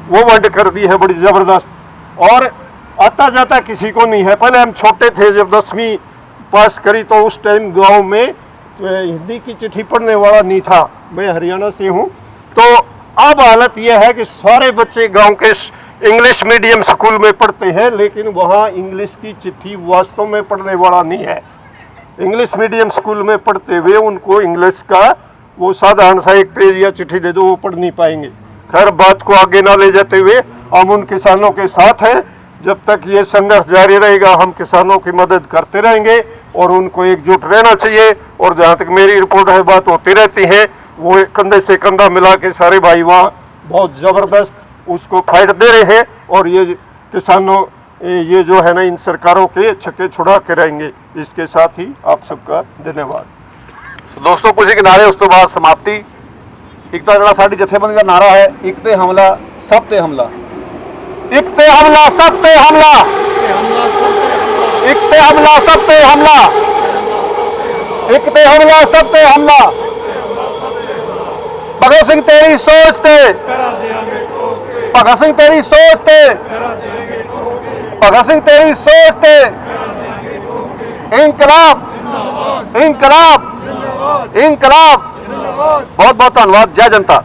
वो वंड कर दी है बड़ी ज़बरदस्त। और आता जाता किसी को नहीं है। पहले हम छोटे थे, जब 10वीं पास करी तो उस टाइम गांव में हिंदी की चिट्ठी पढ़ने वाला नहीं था। मैं हरियाणा से हूँ। तो अब हालत यह है कि सारे बच्चे गांव के इंग्लिश मीडियम स्कूल में पढ़ते हैं, लेकिन वहाँ इंग्लिश की चिट्ठी वास्तव में पढ़ने वाला नहीं है। इंग्लिश मीडियम स्कूल में पढ़ते हुए उनको इंग्लिश का वो साधारण सा एक पेज या चिट्ठी दे दो, वो पढ़ नहीं पाएंगे। खैर, बात को आगे ना ले जाते हुए हम उन किसानों के साथ हैं। जब तक ये संघर्ष जारी रहेगा हम किसानों की मदद करते रहेंगे और उनको एकजुट रहना चाहिए। और जहाँ तक मेरी रिपोर्ट है, बात होती रहती है, वो कंधे से कंधा मिला के सारे भाई वहाँ बहुत ज़बरदस्त उसको फाइट दे रहे हैं। और ये किसानों ये जो है ना, इन सरकारों के छक्के छुड़ा के रहेंगे। इसके साथ ही आप सबका धन्यवाद। दोस्तों, कुछ के नारे उस तो बाद समाप्ति। एक तो जो साड़ी जथेबंदी का नारा है, एक ते हमला सब ते हमला, एक ते हमला सब ते हमला, एक ते हमला सब ते हमला, एक ते हमला सब ते हमला। भगत सिंह तेरी सोच ते, भगत सिंह तेरी सोच ते, भगत सिंह तेरी सोच ते, इंकलाब इंकलाब इंकलाब। बहुत बहुत धन्यवाद। जय जनता।